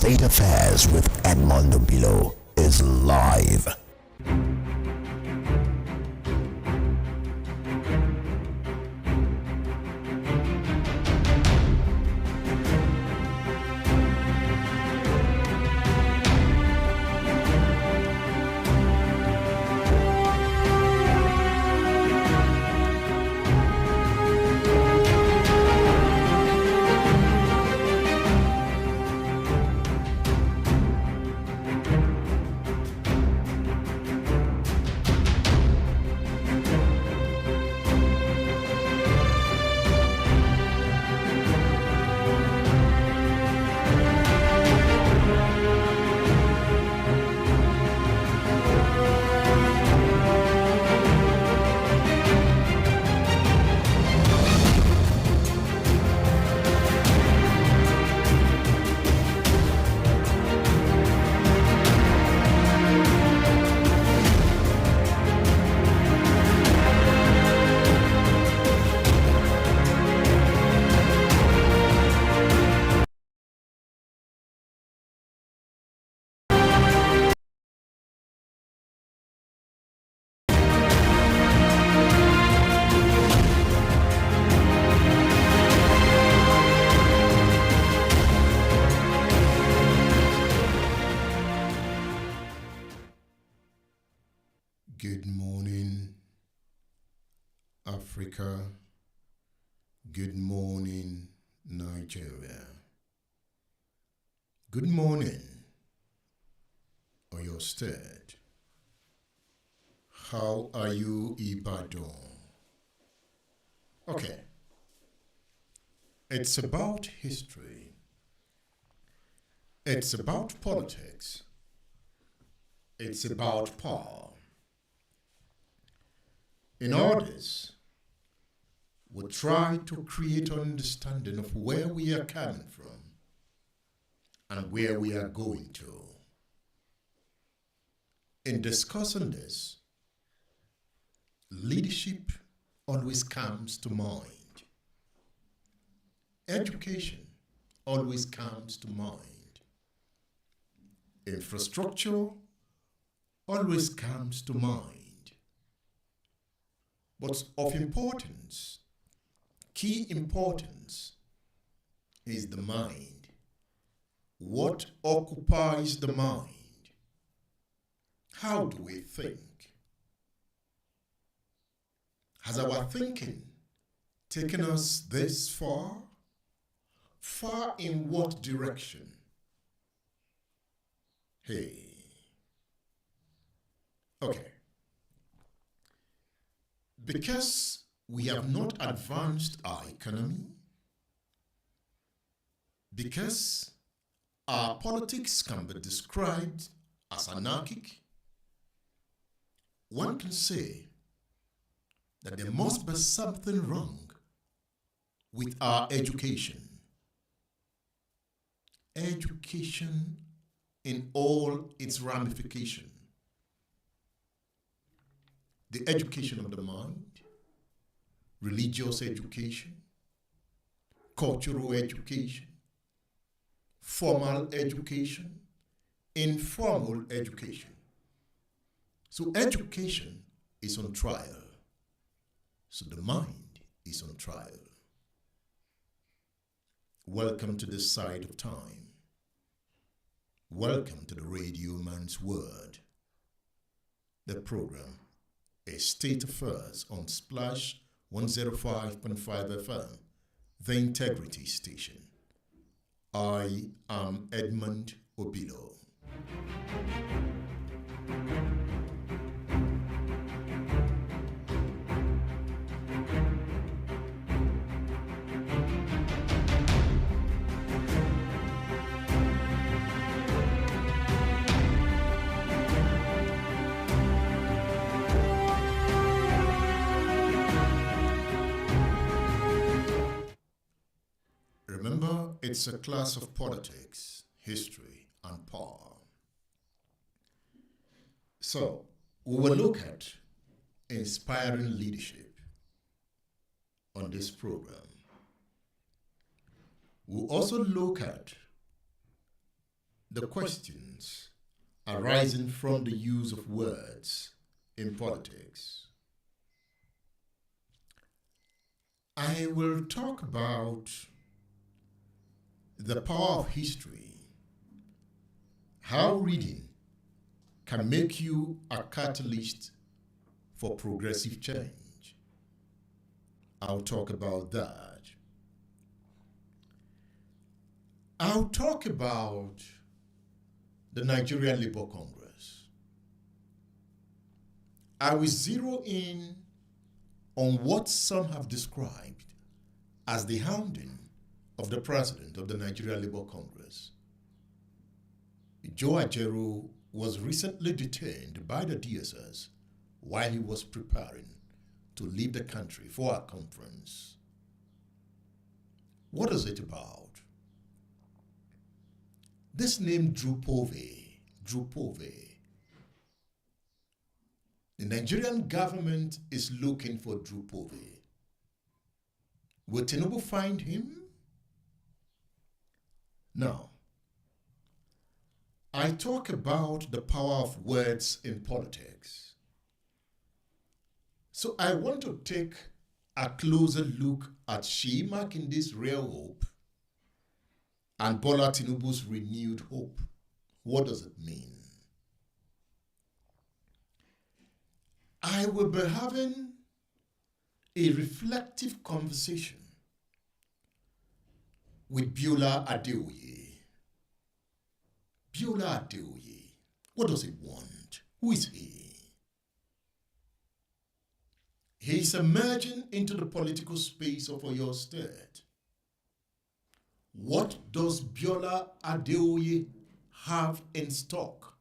State Affairs with Edmondo Bilo is live. Good morning, Africa. Good morning, Nigeria. Good morning, Oyo State. How are you, Ibadan? Okay. It's about history. It's about politics. It's about power. In all this, we try to create an understanding of where we are coming from and where we are going to. In discussing this, leadership always comes to mind. Education always comes to mind. Infrastructure always comes to mind. But of importance, key importance, is the mind. What occupies the mind? How do we think? Has our thinking taken us this far? Far in what direction? Hey. Okay. Because we have not advanced our economy, because our politics can be described as anarchic, one can say that there must be something wrong with our education. Education in all its ramifications. The education of the mind, religious education, cultural education, formal education, informal education. So education is on trial. So the mind is on trial. Welcome to this side of time. Welcome to the Radio Man's Word. The program is State Affairs on Splash 105.5 FM, the Integrity Station. I am Edmond Obilo. Remember, it's a class of politics, history, and power. So, we will look at inspiring leadership on this program. We'll also look at the questions arising from the use of words in politics. I will talk about the power of history, how reading can make you a catalyst for progressive change. I'll talk about that. I'll talk about the Nigerian Labour Congress. I will zero in on what some have described as the hounding of the president of the Nigerian Labour Congress. Joe Ajaero was recently detained by the DSS while he was preparing to leave the country for a conference. What is it about? This name Drupove. The Nigerian government is looking for Drupove. Will Tinubu find him? Now, I talk about the power of words in politics. So I want to take a closer look at Seyi Makinde's real hope and Bola Tinubu's renewed hope. What does it mean? I will be having a reflective conversation with Biola Adeoye. Biola Adeoye, what does he want? Who is he? He is emerging into the political space of Oyo State. What does Biola Adeoye have in stock?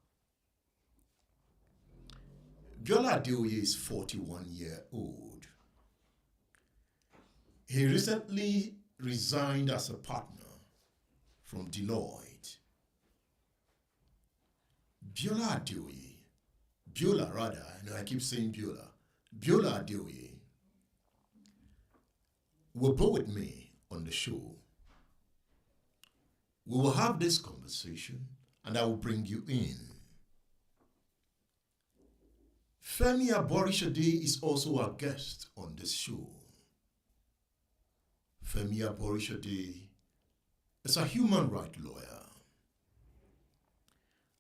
Biola Adeoye is 41 years old. He recently resigned as a partner from Deloitte. Biola Adeoye, Biola rather, I keep saying Biola. Biola Adeoye will be with me on the show. We will have this conversation and I will bring you in. Femi Aborishade is also our guest on this show. Femi Aborishade is a human rights lawyer.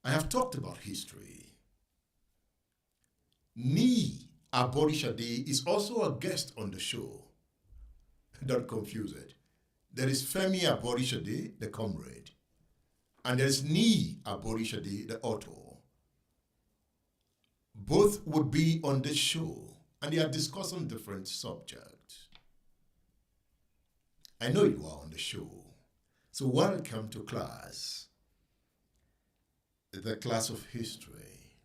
I have talked about history. Ni Aborishade is also a guest on the show. Don't confuse it. There is Femi Aborishade, the comrade, and there's Ni Aborishade, the author. Both would be on this show, and they are discussing different subjects. I know you are on the show, so welcome to class. The class of history,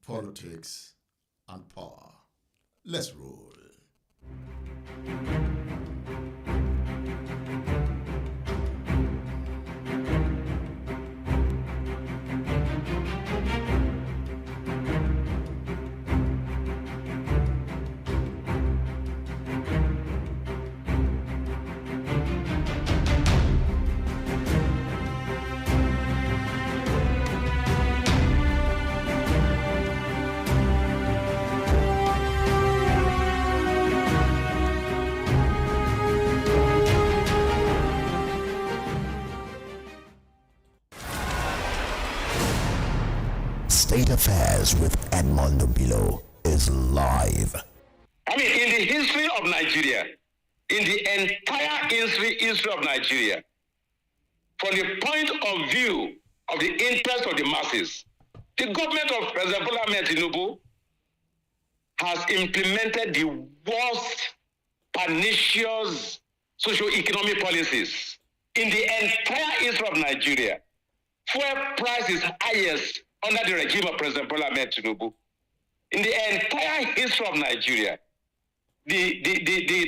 politics, and power. Let's roll. State Affairs with Edmondo Below is live. I mean, in the history of Nigeria, in the entire history of Nigeria, from the point of view of the interest of the masses, the government of President Bola Ahmed Tinubu has implemented the worst pernicious socio-economic policies in the entire history of Nigeria. Fuel price is highest under the regime of President Bola Ahmed Tinubu. In the entire history of Nigeria, the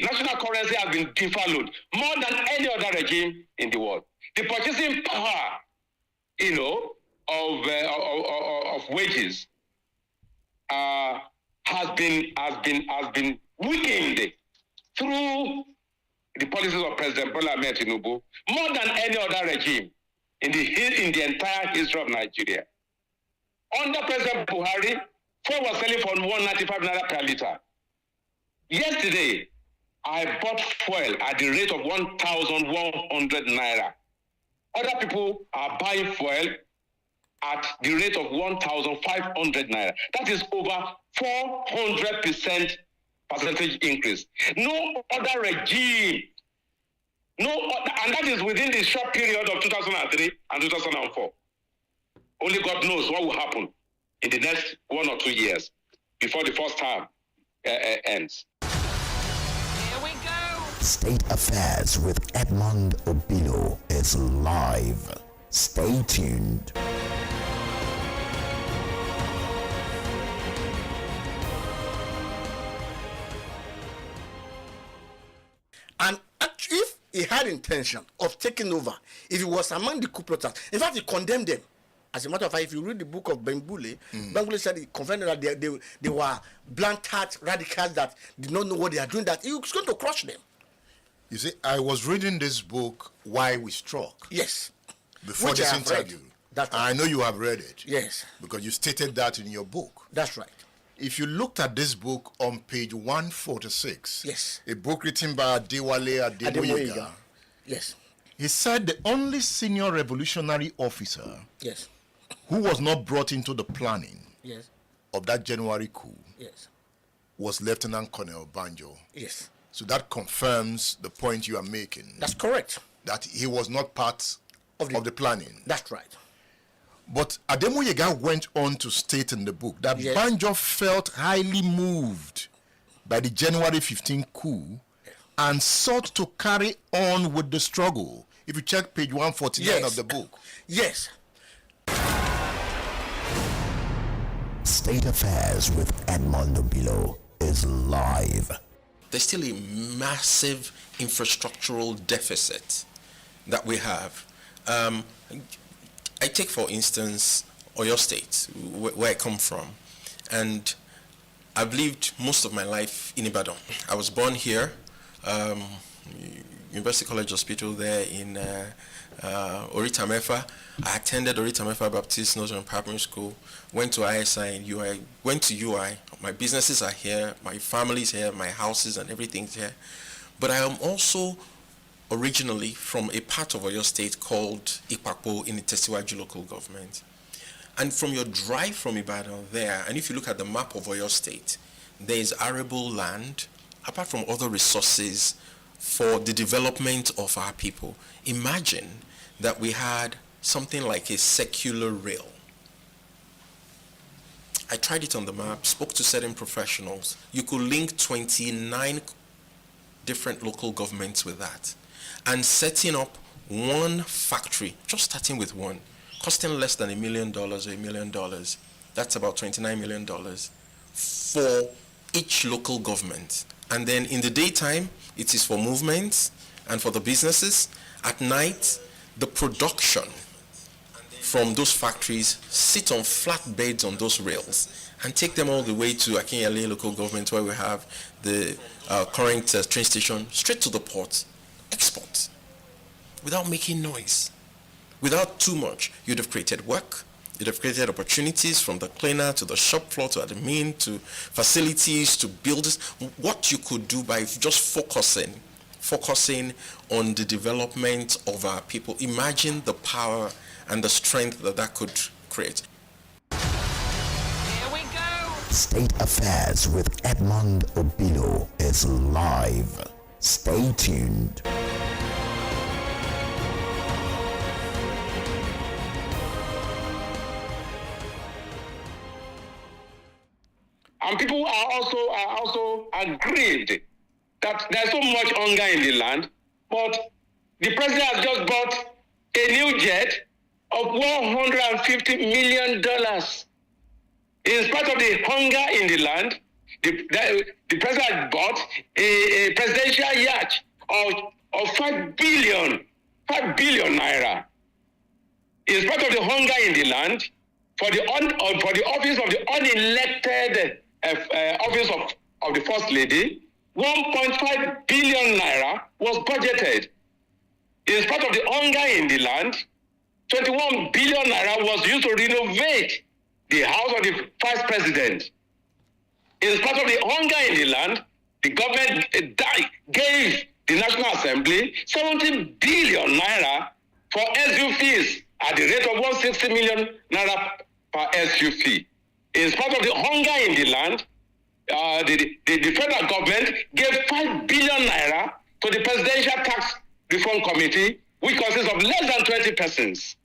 national currency has been devalued more than any other regime in the world. The purchasing power, of wages has been weakened through the policies of President Bola Ahmed Tinubu more than any other regime in the entire history of Nigeria. Under President Buhari, fuel was selling for 195 naira per litre. Yesterday, I bought fuel at the rate of 1,100 naira. Other people are buying fuel at the rate of 1,500 naira. That is over 400% percentage increase. No other regime, and that is within the short period of 2003 and 2004. Only God knows what will happen in the next 1 or 2 years before the first term ends. Here we go. State Affairs with Edmond Obilo is live. Stay tuned. And if he had intention of taking over, if he was among the coup plotters, in fact, he condemned them. As a matter of fact, if you read the book of Bengule, Bengule said he confessed that they were blunt-hearted radicals that did not know what they are doing, that he was going to crush them. You see, I was reading this book, Why We Struck. Yes. Before Which this I have interview. read. That's right. I know you have read it. Yes. Because you stated that in your book. That's right. If you looked at this book on page 146, Yes. a book written by Adewale Ademoyega, Yes. he said the only senior revolutionary officer Yes. who was not brought into the planning Yes. of that January coup Yes. was Lieutenant Colonel Banjo. Yes. So that confirms the point you are making, That's correct. that he was not part of the planning. That's right. But Ademoyega went on to state in the book that Yes. Banjo felt highly moved by the January 15 coup and sought to carry on with the struggle. If you check page 149 of the book. Yes. State Affairs with Edmond Obilo is live. There's still a massive infrastructural deficit that we have. I take, for instance, Oyo State, where I come from, and I've lived most of my life in Ibadan. I was born here, University College Hospital there in Orita Mefa. I attended Orita Mefa Baptist Northern Primary School, went to ISI and UI, went to UI. My businesses are here, my family's here, my houses and everything's here. But I am also originally from a part of Oyo State called Ipakpo in the Tesiwaju local government. And from your drive from Ibadan there, and if you look at the map of Oyo State, there is arable land, apart from other resources for the development of our people. Imagine that we had something like a circular rail. I tried it on the map, spoke to certain professionals. You could link 29 different local governments with that. And setting up one factory, just starting with one, costing less than $1 million or $1 million. That's about $29 million for each local government. And then in the daytime, it is for movements and for the businesses. At night, the production from those factories sit on flat beds on those rails and take them all the way to Akinyele local government, where we have the current train station, straight to the port, export, without making noise, without too much. You'd have created work, you'd have created opportunities from the cleaner to the shop floor to admin to facilities to builders. What you could do by just focusing on the development of our people. Imagine the power and the strength that could create. Here we go. State Affairs with Edmond Obilo is live. Stay tuned. And people are also aggrieved that there's so much hunger in the land, but the president has just bought a new jet of $150 million. In spite of the hunger in the land, the president bought a presidential yacht of 5 billion naira. In spite of the hunger in the land, for the office of the unelected office of the First Lady, 1.5 billion naira was budgeted. In spite of the hunger in the land, 21 billion naira was used to renovate the house of the vice president. In spite of the hunger in the land, the government gave the National Assembly 70 billion naira for SU fees at the rate of 160 million naira per SU fee. In spite of the hunger in the land, the federal government gave 5 billion naira to the Presidential Tax Reform Committee, which consists of less than 20 persons.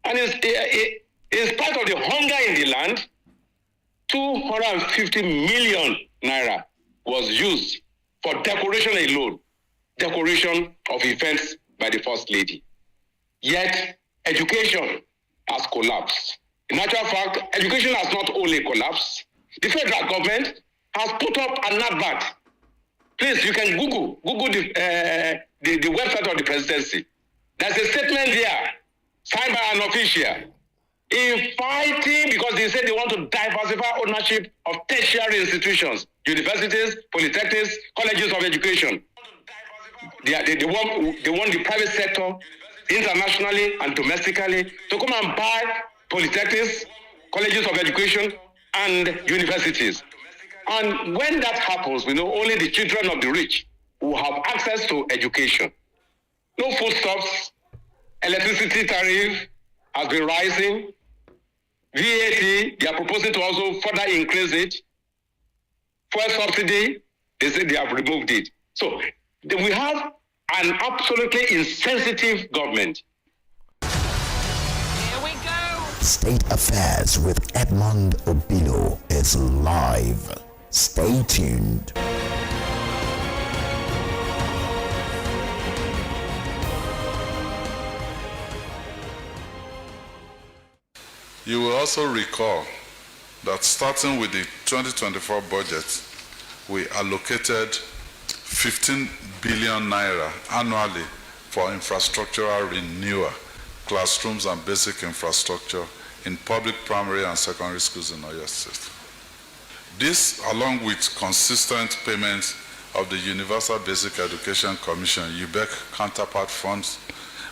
And in spite of the hunger in the land, 250 million naira was used for decoration alone, decoration of events by the First Lady. Yet, education has collapsed. In actual fact, education has not only collapsed, the federal government has put up an advert. Please, you can Google the website of the presidency. There's a statement there, signed by an official, in fighting because they say they want to diversify ownership of tertiary institutions, universities, polytechnics, colleges of education. They want the private sector, internationally and domestically, to come and buy polytechnics, colleges of education, and universities. And when that happens, we know only the children of the rich will have access to education. No foodstuffs, electricity tariff has been rising, VAT, they are proposing to also further increase it. Fuel subsidy, they say they have removed it. So we have an absolutely insensitive government. Here we go. State Affairs with Edmond Obilo is live. Stay tuned. You will also recall that starting with the 2024 budget, we allocated 15 billion naira annually for infrastructural renewal, classrooms and basic infrastructure in public primary and secondary schools in Oyo State. This, along with consistent payments of the Universal Basic Education Commission, UBEC counterpart funds,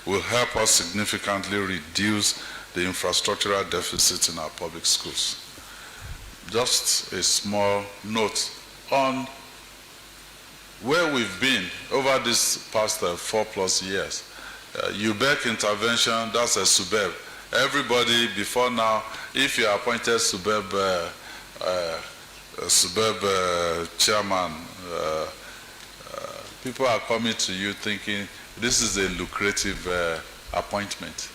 will help us significantly reduce the infrastructural deficit in our public schools. Just a small note on where we've been over this past 4+ years. UBEC intervention, that's a SUBEB. Everybody before now, if you are appointed SUBEB chairman, people are coming to you thinking this is a lucrative appointment.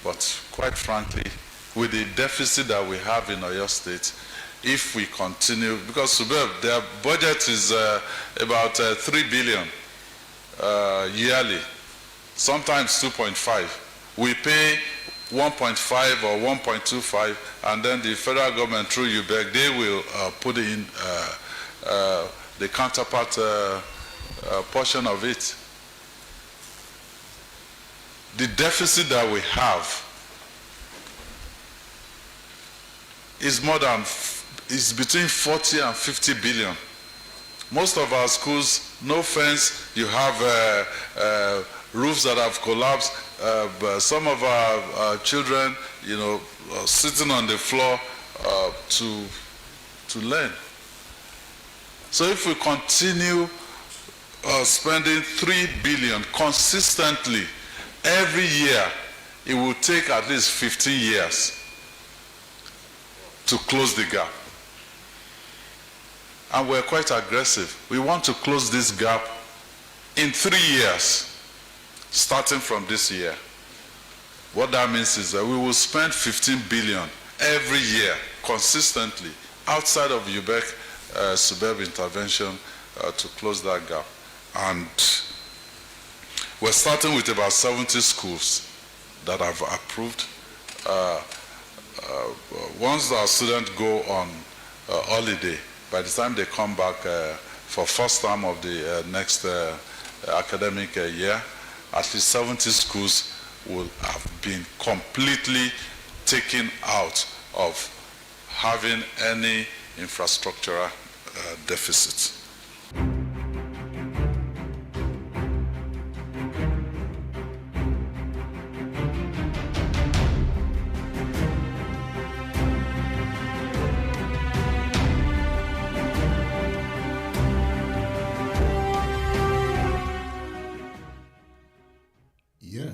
But quite frankly, with the deficit that we have in Oyo State, if we continue, because SUBEB, their budget is about 3 billion yearly, sometimes 2.5. We pay 1.5 or 1.25, and then the federal government through UBEC, they will put in the counterpart portion of it. The deficit that we have is between 40 and 50 billion. Most of our schools, no fence, you have roofs that have collapsed. Some of our children, sitting on the floor to learn. So if we continue spending 3 billion consistently every year, it will take at least 15 years to close the gap. And we're quite aggressive. We want to close this gap in 3 years, starting from this year. What that means is that we will spend 15 billion every year consistently outside of UBEC SUBEB intervention to close that gap. And we're starting with about 70 schools that have approved. Once our students go on holiday, by the time they come back for first term of the next academic year, at least 70 schools will have been completely taken out of having any infrastructural deficit.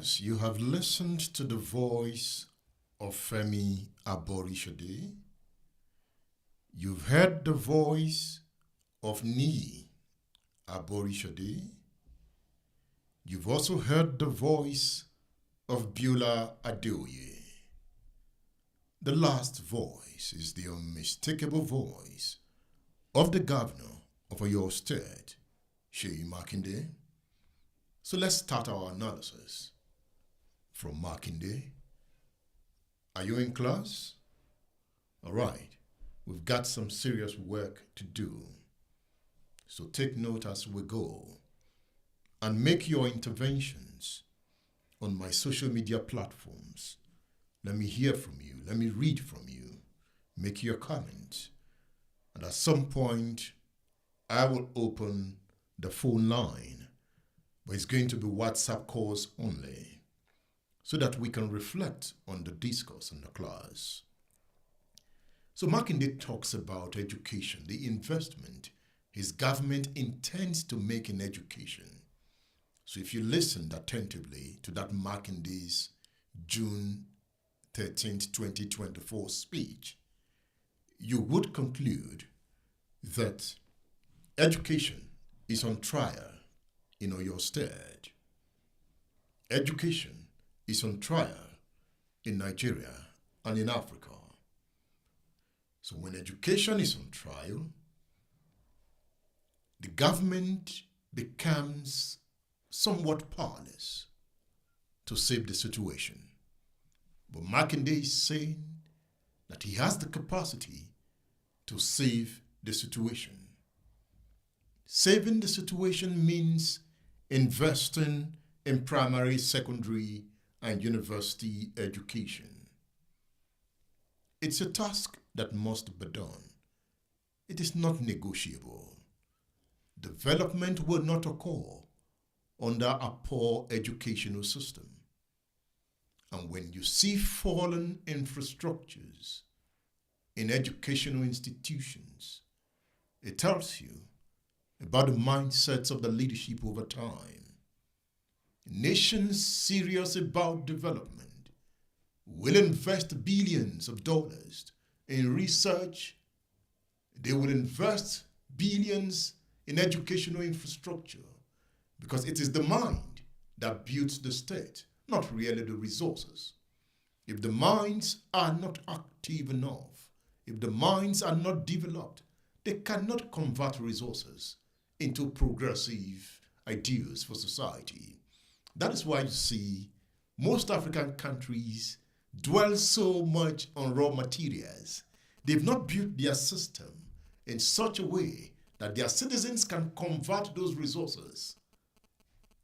Yes, you have listened to the voice of Femi Aborishade. You've heard the voice of Niyi Aborishade. You've also heard the voice of Biola Adeoye. The last voice is the unmistakable voice of the governor of Oyo State, Seyi Makinde. So let's start our analysis from Makinde. Are you in class? All right, we've got some serious work to do. So take note as we go and make your interventions on my social media platforms. Let me hear from you. Let me read from you. Make your comments. And at some point, I will open the phone line, but it's going to be WhatsApp calls only, so that we can reflect on the discourse in the class. So Makinde talks about education, the investment his government intends to make in education. So if you listened attentively to that Makinde's June 13th, 2024 speech, you would conclude that education is on trial in Oyo State. Education is on trial in Nigeria and in Africa. So when education is on trial, the government becomes somewhat powerless to save the situation. But Makinde is saying that he has the capacity to save the situation. Saving the situation means investing in primary, secondary, and university education. It's a task that must be done. It is not negotiable. Development will not occur under a poor educational system. And when you see fallen infrastructures in educational institutions, it tells you about the mindsets of the leadership over time. Nations serious about development will invest billions of dollars in research. They will invest billions in educational infrastructure because it is the mind that builds the state, not really the resources. If the minds are not active enough, if the minds are not developed, they cannot convert resources into progressive ideals for society. That is why you see most African countries dwell so much on raw materials. They've not built their system in such a way that their citizens can convert those resources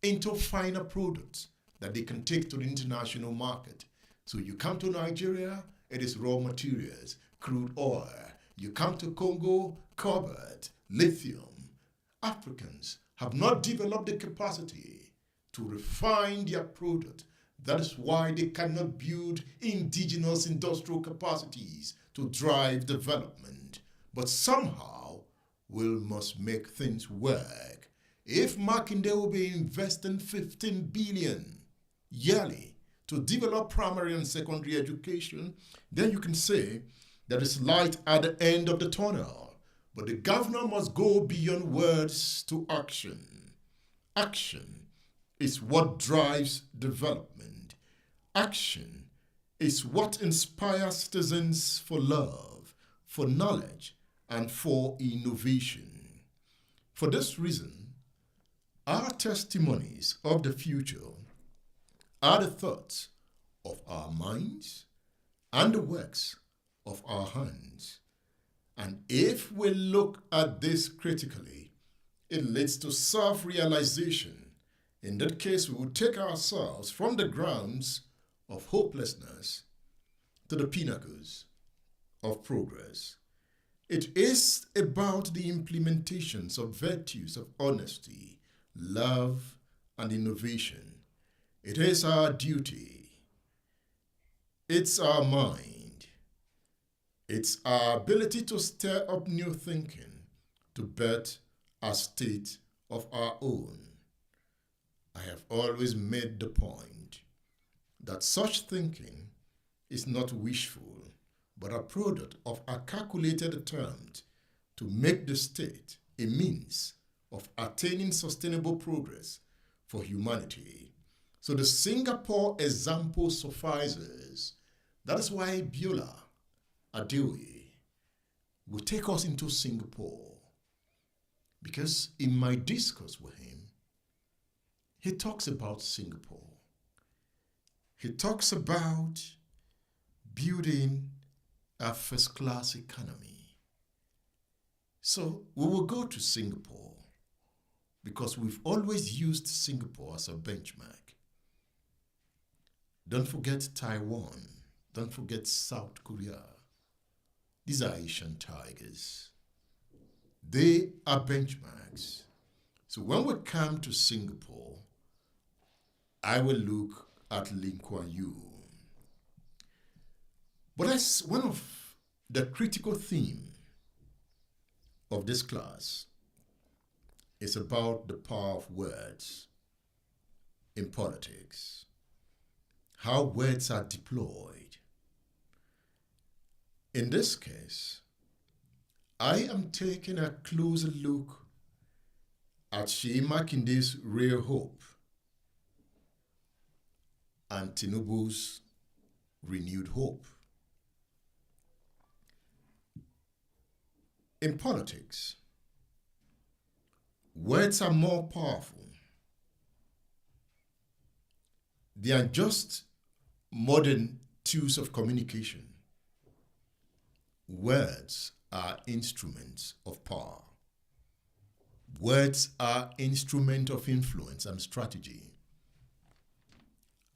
into finer products that they can take to the international market. So you come to Nigeria, it is raw materials, crude oil. You come to Congo, cobalt, lithium. Africans have not developed the capacity to refine their product. That is why they cannot build indigenous industrial capacities to drive development. But somehow, we must make things work. If Makinde will be investing 15 billion yearly to develop primary and secondary education, then you can say there is light at the end of the tunnel. But the governor must go beyond words to action. Action is what drives development. Action is what inspires citizens for love, for knowledge, and for innovation. For this reason, our testimonies of the future are the thoughts of our minds and the works of our hands. And if we look at this critically, it leads to self-realization. In that case, we will take ourselves from the grounds of hopelessness to the pinnacles of progress. It is about the implementations of virtues of honesty, love, and innovation. It is our duty. It's our mind. It's our ability to stir up new thinking, to bet a state of our own. I have always made the point that such thinking is not wishful, but a product of a calculated attempt to make the state a means of attaining sustainable progress for humanity. So the Singapore example suffices. That is why Biola Adeoye will take us into Singapore. Because in my discourse with him, he talks about Singapore. He talks about building a first-class economy. So we will go to Singapore because we've always used Singapore as a benchmark. Don't forget Taiwan. Don't forget South Korea. These are Asian tigers. They are benchmarks. So when we come to Singapore, I will look at Lee Kuan Yew. But that's one of the critical themes of this class. It's about the power of words in politics, how words are deployed. In this case, I am taking a closer look at Seyi Makinde's real hope and Tinubu's renewed hope. In politics, words are more powerful. They are just modern tools of communication. Words are instruments of power. Words are instruments of influence and strategy.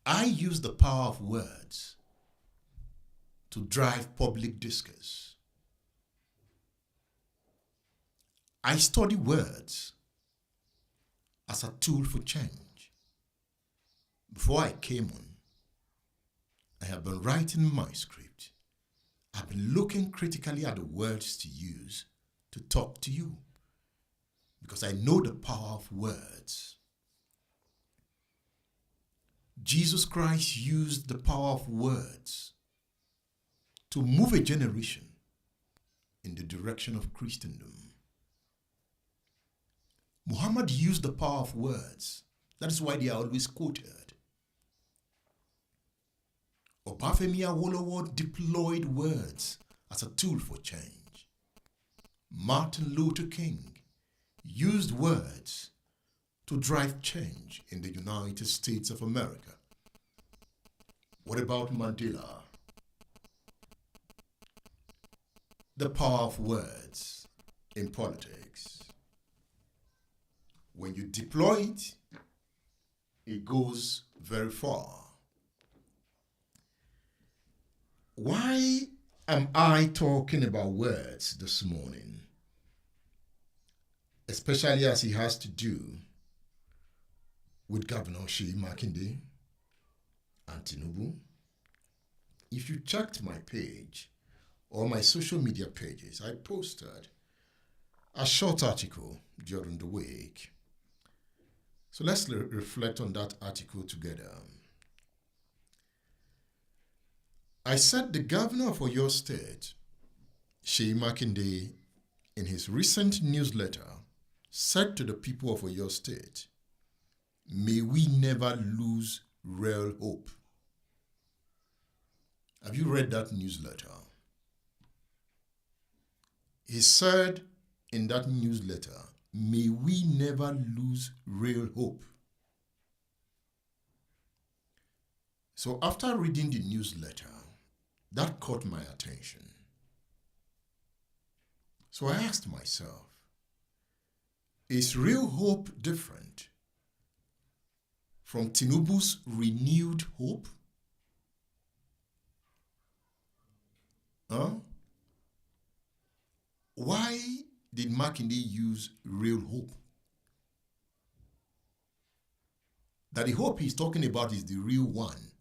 I use the power of words to drive public discourse. I study words as a tool for change. Before I came on, I have been writing my script. I've been looking critically at the words to use to talk to you because I know the power of words. Jesus Christ used the power of words to move a generation in the direction of Christendom. Muhammad used the power of words. That is why they are always quoted. Obafemi Awolowo deployed words as a tool for change. Martin Luther King used words to drive change in the United States of America. What about Mandela? The power of words in politics. When you deploy it, it goes very far. Why am I talking about words this morning? Especially as it has to do with Governor Seyi Makinde and Tinubu. If you checked my page or my social media pages, I posted a short article during the week. So let's reflect on that article together. I said the governor of Oyo State, Seyi Makinde, in his recent newsletter, said to the people of Oyo State, "May we never lose real hope." Have you read that newsletter? He said in that newsletter, "May we never lose real hope." So after reading the newsletter, that caught my attention. So I asked myself, is real hope different from Tinubu's renewed hope? Why did Makinde use real hope? That the hope he's talking about is the real one.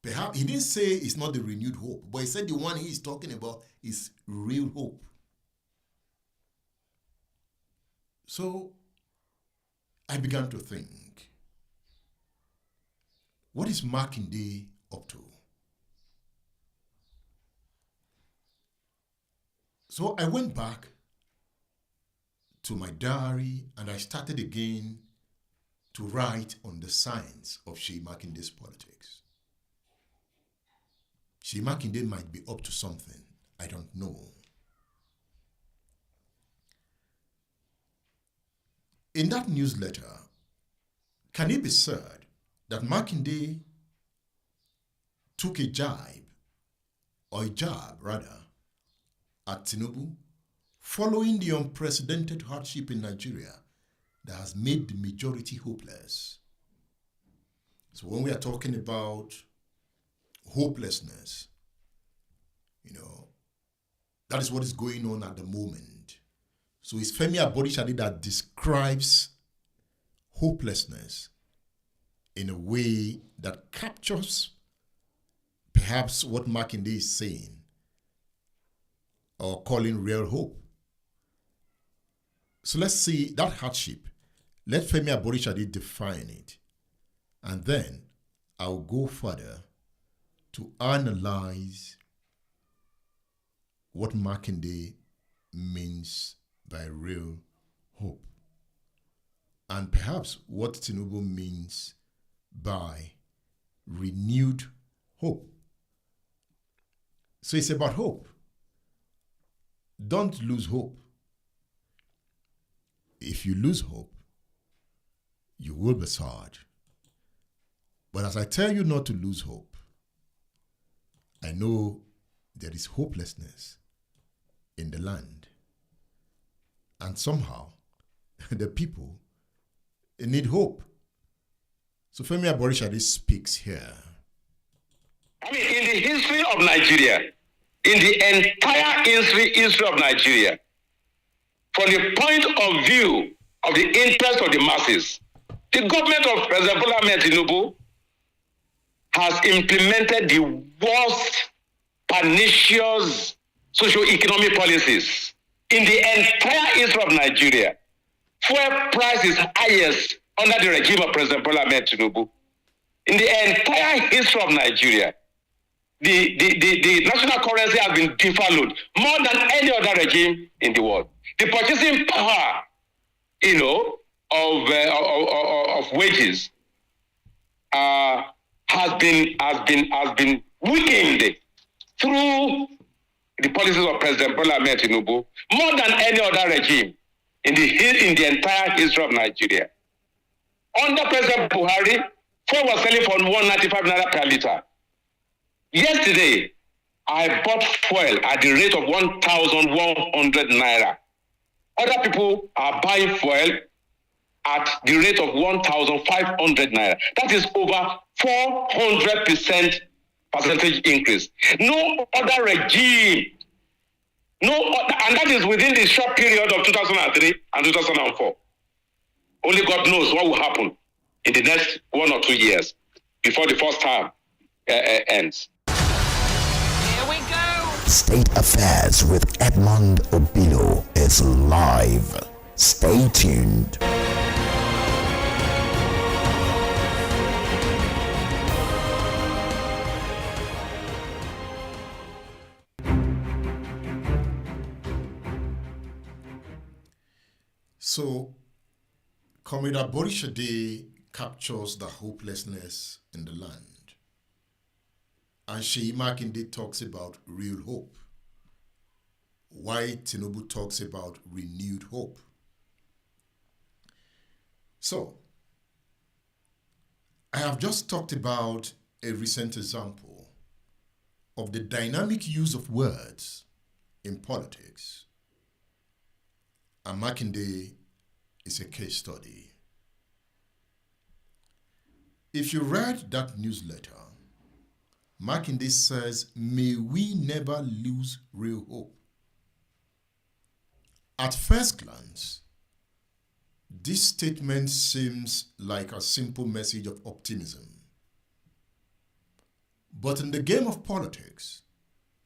Perhaps he didn't say it's not the renewed hope, but he said the one he's talking about is real hope. So I began to think, What is Makinde up to? So I went back to my diary and I started again to write on the science of Seyi Makinde's politics. Seyi Makinde might be up to something, I don't know. In that newsletter, can it be said that Makinde took a jab rather, at Tinubu, following the unprecedented hardship in Nigeria that has made the majority hopeless? So when we are talking about hopelessness, that is what is going on at the moment. So it's Femi Aborishade that describes hopelessness in a way that captures perhaps what Makinde is saying or calling real hope. So let's see that hardship. Let Femi Aborishade define it. And then I'll go further to analyze what Makinde means by real hope, and perhaps what Tinubu means by renewed hope. So it's about hope. Don't lose hope. If you lose hope, you will be sad. But as I tell you not to lose hope, I know there is hopelessness in the land. And somehow, the people need hope. So Femi Aborishade speaks here. I mean, in the history of Nigeria, in the entire history of Nigeria, from the point of view of the interest of the masses, the government of President Bola Ahmed Tinubu has implemented the worst pernicious socio-economic policies in the entire history of Nigeria. Fuel price is highest under the regime of President Bola Ahmed Tinubu. In the entire history of Nigeria, the national currency has been devalued more than any other regime in the world. The purchasing power, of wages has been weakened through the policies of President Bola Ahmed Tinubu more than any other regime in the entire history of Nigeria. Under President Buhari, fuel was selling for 195 naira per litre. Yesterday, I bought fuel at the rate of 1,100 naira. Other people are buying fuel at the rate of 1,500 naira. That is over 400% percentage increase. No other regime, and that is within the short period of 2003 and 2004. Only God knows what will happen in the next 1 or 2 years before the first term ends. Here we go. State Affairs with Edmond Obilo is live. Stay tuned. So, Comrade Aborishade captures the hopelessness in the land. And Seyi Makinde talks about real hope. Why Tinubu talks about renewed hope. So, I have just talked about a recent example of the dynamic use of words in politics. And Makinde is a case study. If you read that newsletter, Makinde says, may we never lose real hope. At first glance, this statement seems like a simple message of optimism. But in the game of politics,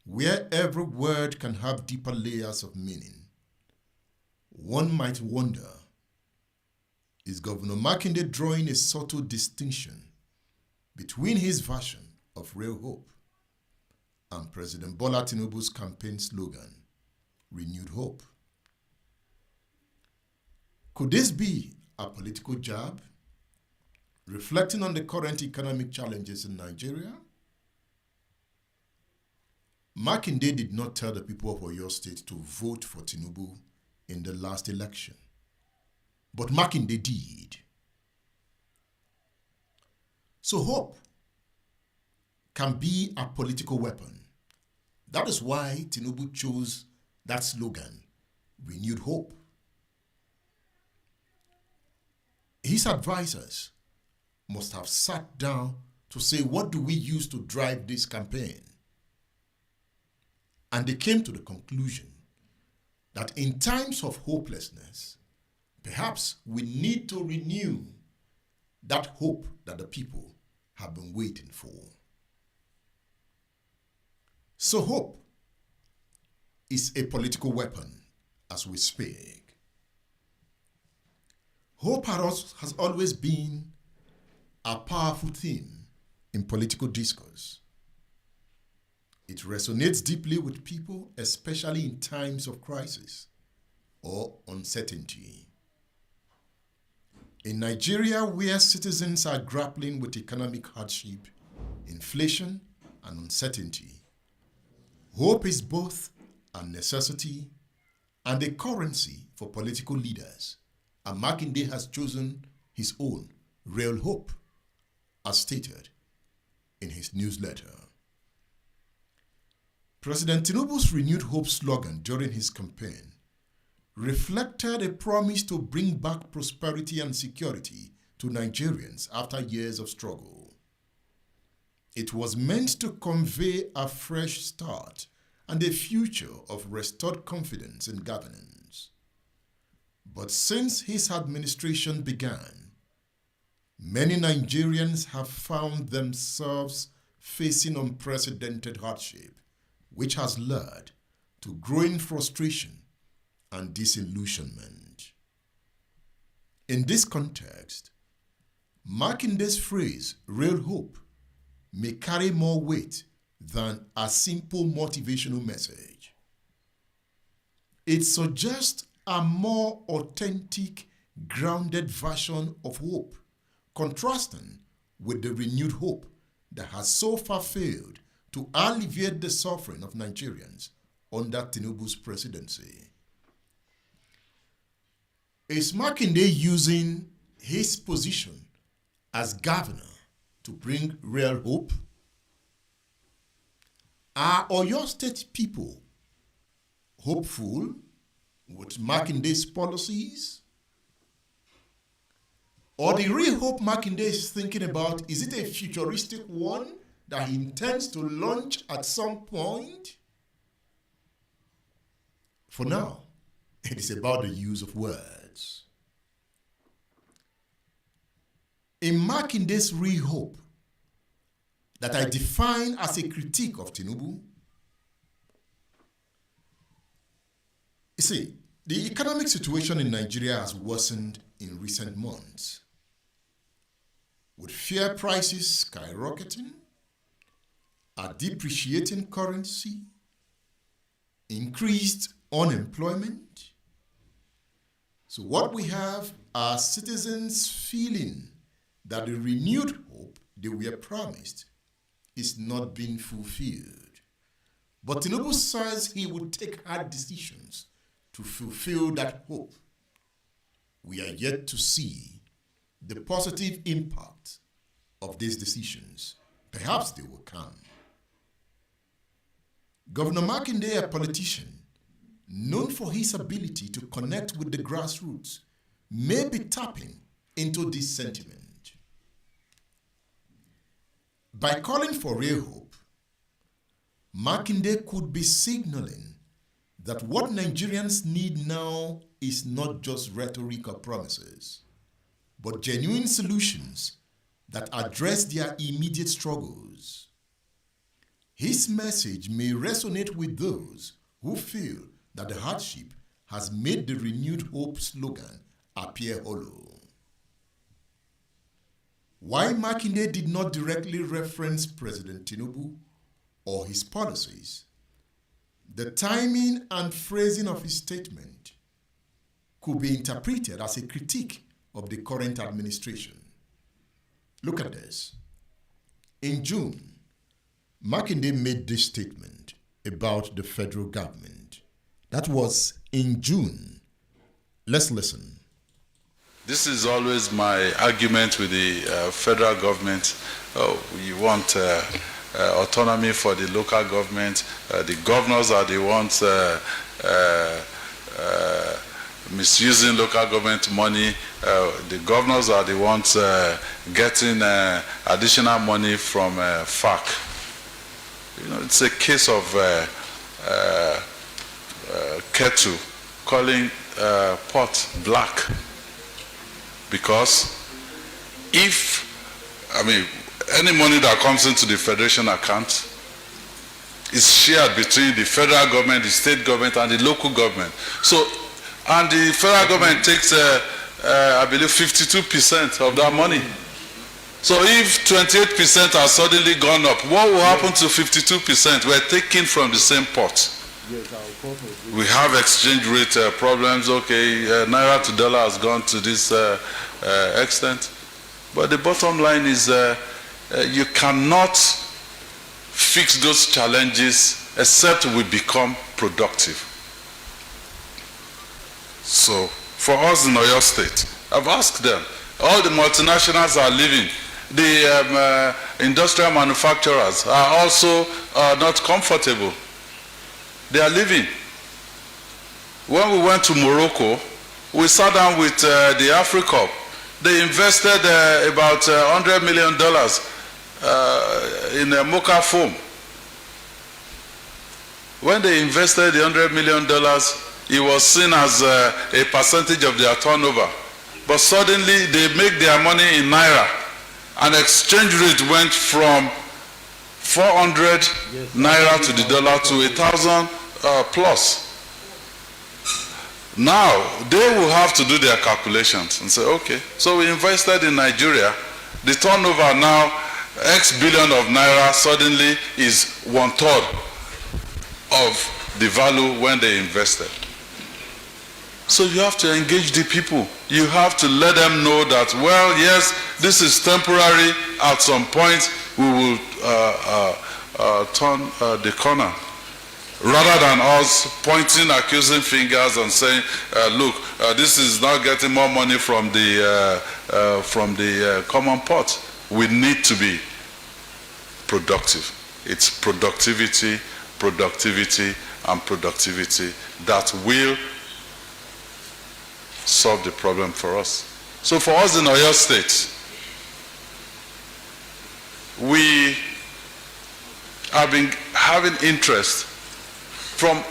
where every word can have deeper layers of meaning, one might wonder, is Governor Makinde drawing a subtle distinction between his version of real hope and President Bola Tinubu's campaign slogan, renewed hope. Could this be a political jab, reflecting on the current economic challenges in Nigeria? Makinde did not tell the people of Oyo State to vote for Tinubu in the last election, but Makinde did. So hope can be a political weapon. That is why Tinubu chose that slogan, renewed hope. His advisors must have sat down to say, what do we use to drive this campaign? And they came to the conclusion that in times of hopelessness, perhaps we need to renew that hope that the people have been waiting for. So hope is a political weapon as we speak. Hope has always been a powerful theme in political discourse. It resonates deeply with people, especially in times of crisis or uncertainty. In Nigeria, where citizens are grappling with economic hardship, inflation, and uncertainty, hope is both a necessity and a currency for political leaders, and Makinde has chosen his own real hope, as stated in his newsletter. President Tinubu's renewed hope slogan during his campaign reflected a promise to bring back prosperity and security to Nigerians after years of struggle. It was meant to convey a fresh start and a future of restored confidence in governance. But since his administration began, many Nigerians have found themselves facing unprecedented hardship, which has led to growing frustration and disillusionment. In this context, Makinde's phrase, real hope, may carry more weight than a simple motivational message. It suggests a more authentic, grounded version of hope, contrasting with the renewed hope that has so far failed to alleviate the suffering of Nigerians under Tinubu's presidency. Is Makinde using his position as governor to bring real hope? Are Oyo State people hopeful with Makinde's policies? Or the real hope Makinde is thinking about, is it a futuristic one that he intends to launch at some point? For now, it is about the use of words. In Makinde's real hope, that I define as a critique of Tinubu, you see, the economic situation in Nigeria has worsened in recent months, with fuel prices skyrocketing, a depreciating currency, increased unemployment. So what we have are citizens feeling that the renewed hope they were promised is not being fulfilled. But Tinubu says he would take hard decisions to fulfill that hope. We are yet to see the positive impact of these decisions. Perhaps they will come. Governor Makinde, a politician known for his ability to connect with the grassroots, may be tapping into this sentiment. By calling for real hope, Makinde could be signaling that what Nigerians need now is not just rhetoric or promises, but genuine solutions that address their immediate struggles. His message may resonate with those who feel that the hardship has made the renewed hope slogan appear hollow. While Makinde did not directly reference President Tinubu or his policies, the timing and phrasing of his statement could be interpreted as a critique of the current administration. Look at this. In June, Makinde made this statement about the federal government. That was in June. Let's listen. This is always my argument with the federal government. Oh, you want autonomy for the local government. The governors are the ones misusing local government money. The governors are the ones getting additional money from FARC. You know, it's a case of kettle calling pot black. Because if, any money that comes into the federation account is shared between the federal government, the state government, and the local government. So, and the federal government takes, I believe, 52% of that money. So if 28% has suddenly gone up, what will happen to 52%? We're taking from the same pot. We have exchange rate problems. Okay, naira to dollar has gone to this extent, but the bottom line is you cannot fix those challenges except we become productive. So for us in Oyo State, I've asked them, all the multinationals are leaving. The industrial manufacturers are also not comfortable. They are leaving. When we went to Morocco, we sat down with the AfriCorp. They invested about $100 million in Mocha foam. When they invested the $100 million, it was seen as a percentage of their turnover. But suddenly they make their money in Naira. And exchange rate went from 400 Naira to the dollar to 1,000 plus. Now, they will have to do their calculations and say, okay, so we invested in Nigeria. The turnover now, X billion of Naira suddenly is 1/3 of the value when they invested. So you have to engage the people. You have to let them know that, well, yes, this is temporary. At some point, we will turn the corner. Rather than us pointing accusing fingers and saying, look, this is not getting more money from the common pot. We need to be productive. It's productivity, productivity, and productivity that will solve the problem for us. So for us in Oyo State, we have been having interest from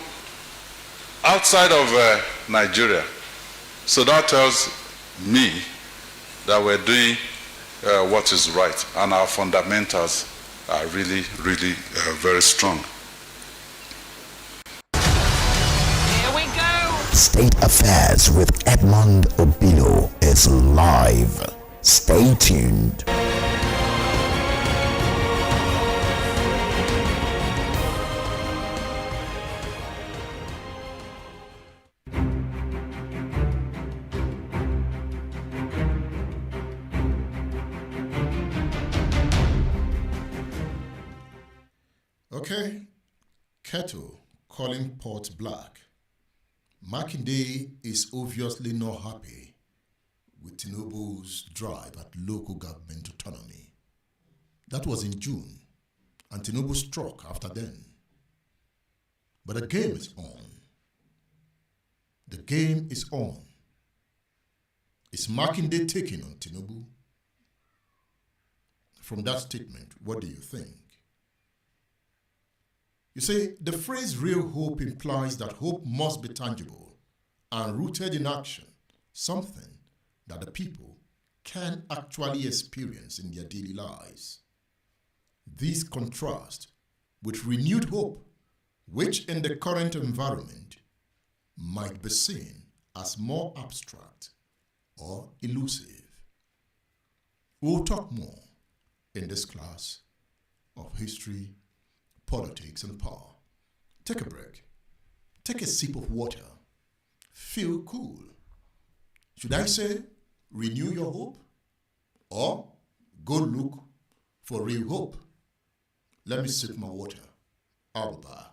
outside of Nigeria. So that tells me that we're doing what is right, and our fundamentals are really, really very strong. Here we go. State Affairs with Edmond Obilo is live. Stay tuned. Okay, Keto calling pot black. Makinde is obviously not happy with Tinubu's drive at local government autonomy. That was in June, and Tinubu struck after then. But the game is on. The game is on. Is Makinde taking on Tinubu? From that statement, what do you think? You see, the phrase real hope implies that hope must be tangible and rooted in action, something that the people can actually experience in their daily lives. This contrasts with renewed hope, which in the current environment might be seen as more abstract or elusive. We'll talk more in this class of history, politics, and power. Take a break. Take a sip of water. Feel cool. Should I say, renew your hope? Or go look for real hope? Let me sip my water. I'll be back.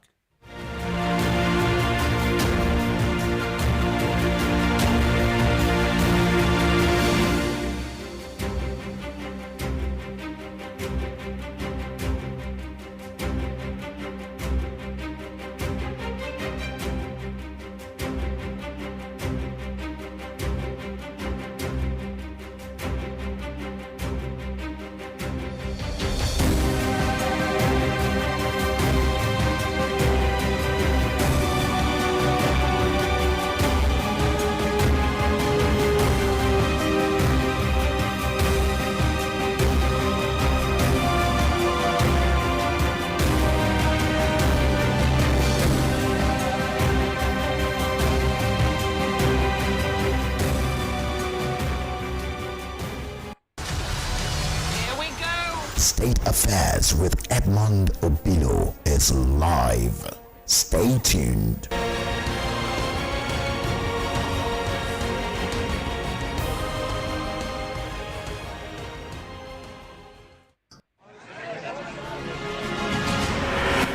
Here we go. State Affairs with Edmond Obilo is live. Stay tuned.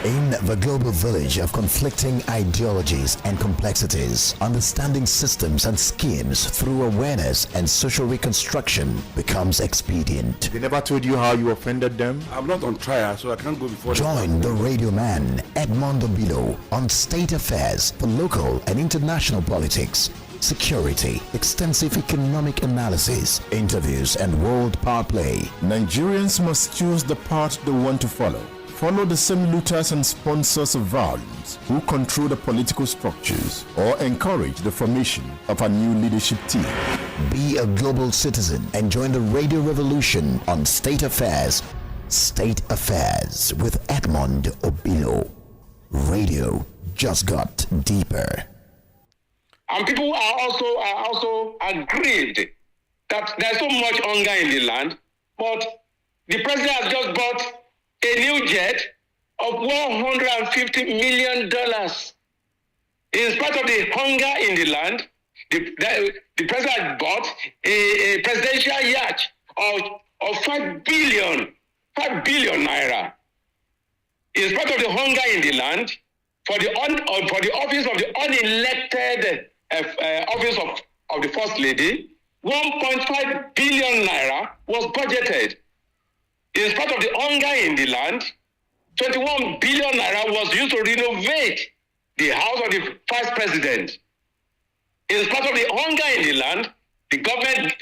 In the global village of conflicting ideologies and complexities, understanding systems and schemes through awareness and social reconstruction becomes expedient. They never told you how you offended them? I'm not on trial, so I can't go before Join the radio man Edmond Obilo on State Affairs for local and international politics, security, extensive economic analysis, interviews, and world power play. Nigerians must choose the path they want to follow. Follow the same looters and sponsors of violence who control the political structures or encourage the formation of a new leadership team. Be a global citizen and join the radio revolution on State Affairs. State Affairs with Edmond Obilo. Radio just got deeper. And people are also aggrieved that there's so much hunger in the land, but the president has just bought a new jet of $150 million. In spite of the hunger in the land, the president bought a presidential yacht of 5 billion naira. In spite of the hunger in the land, for the office of the unelected office of the First Lady, 1.5 billion naira was budgeted. In spite of the hunger in the land, 21 billion naira was used to renovate the house of the Vice President. In spite of the hunger in the land, the government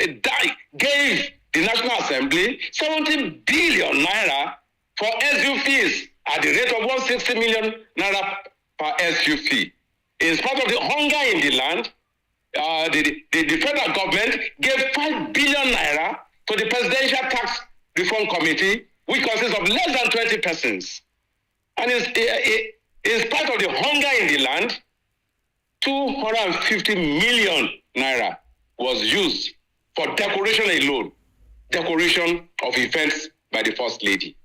gave the National Assembly 70 billion naira for SU fees at the rate of 160 million naira per SU fee. In spite of the hunger in the land, the federal government gave 5 billion naira to the Presidential Tax Reform Committee, which consists of less than 20 persons. And in spite of the hunger in the land, 250 million naira was used for decoration alone, decoration of events by the First Lady.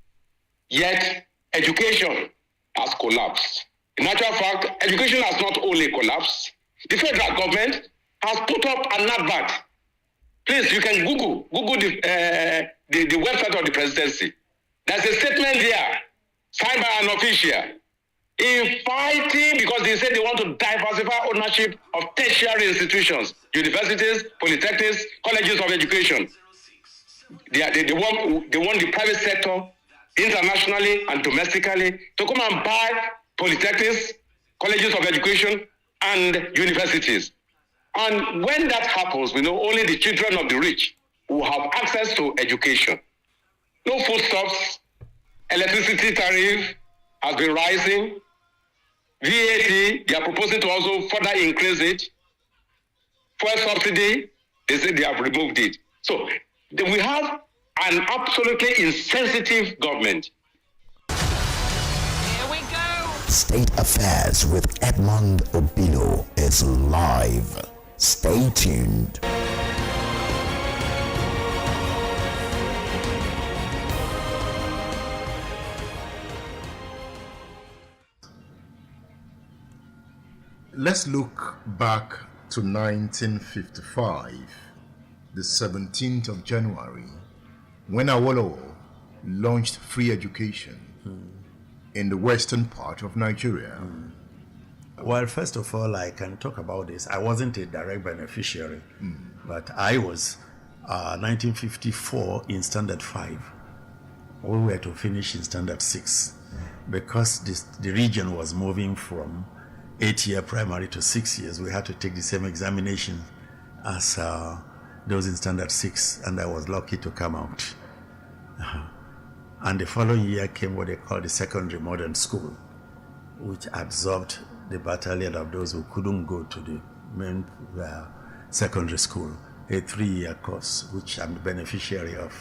Yet, education has collapsed. In actual fact, education has not only collapsed, the federal government has put up an advert. Please, you can Google the website of the presidency. There's a statement there, signed by an official, in fighting because they said they want to diversify ownership of tertiary institutions, universities, polytechnics, colleges of education. They want the private sector, internationally and domestically, to come and buy polytechnics, colleges of education, and universities. And when that happens, we know only the children of the rich will have access to education. No foodstuffs, electricity tariff has been rising, VAT, they are proposing to also further increase it. Fuel subsidy, they say they have removed it. So we have an absolutely insensitive government. Here we go. State Affairs with Edmond Obilo is live. Stay tuned. Let's look back to 1955, the 17th of January, when Awolowo launched free education in the western part of Nigeria. Well, first of all, I can talk about this. I wasn't a direct beneficiary, but I was 1954 in Standard 5. We were to finish in Standard 6 because the region was moving from 8-year primary to 6 years. We had to take the same examination as those in Standard 6, and I was lucky to come out. And the following year came what they call the secondary modern school, which absorbed the battalion of those who couldn't go to the main secondary school, a 3-year course, which I'm the beneficiary of.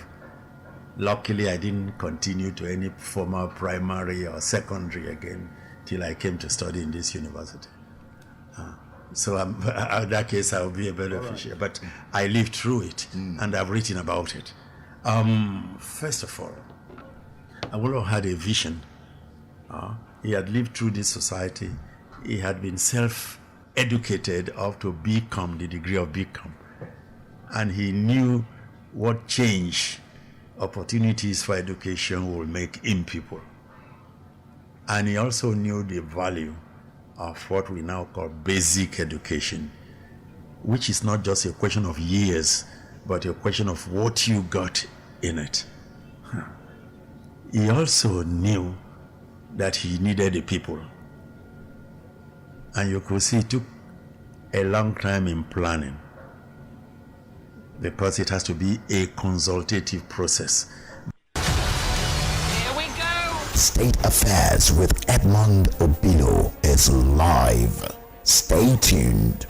Luckily, I didn't continue to any formal primary or secondary again till I came to study in this university. So in that case, I'll be a beneficiary. Right. But I lived through it, and I've written about it. First of all, Awolowo had a vision. He had lived through this society. He had been self-educated up to BCom, the degree of BCom. And he knew what change opportunities for education will make in people. And he also knew the value of what we now call basic education, which is not just a question of years, but a question of what you got in it. He also knew that he needed the people. And you could see it took a long time in planning, because it has to be a consultative process. Here we go. State Affairs with Edmond Obilo is live. Stay tuned.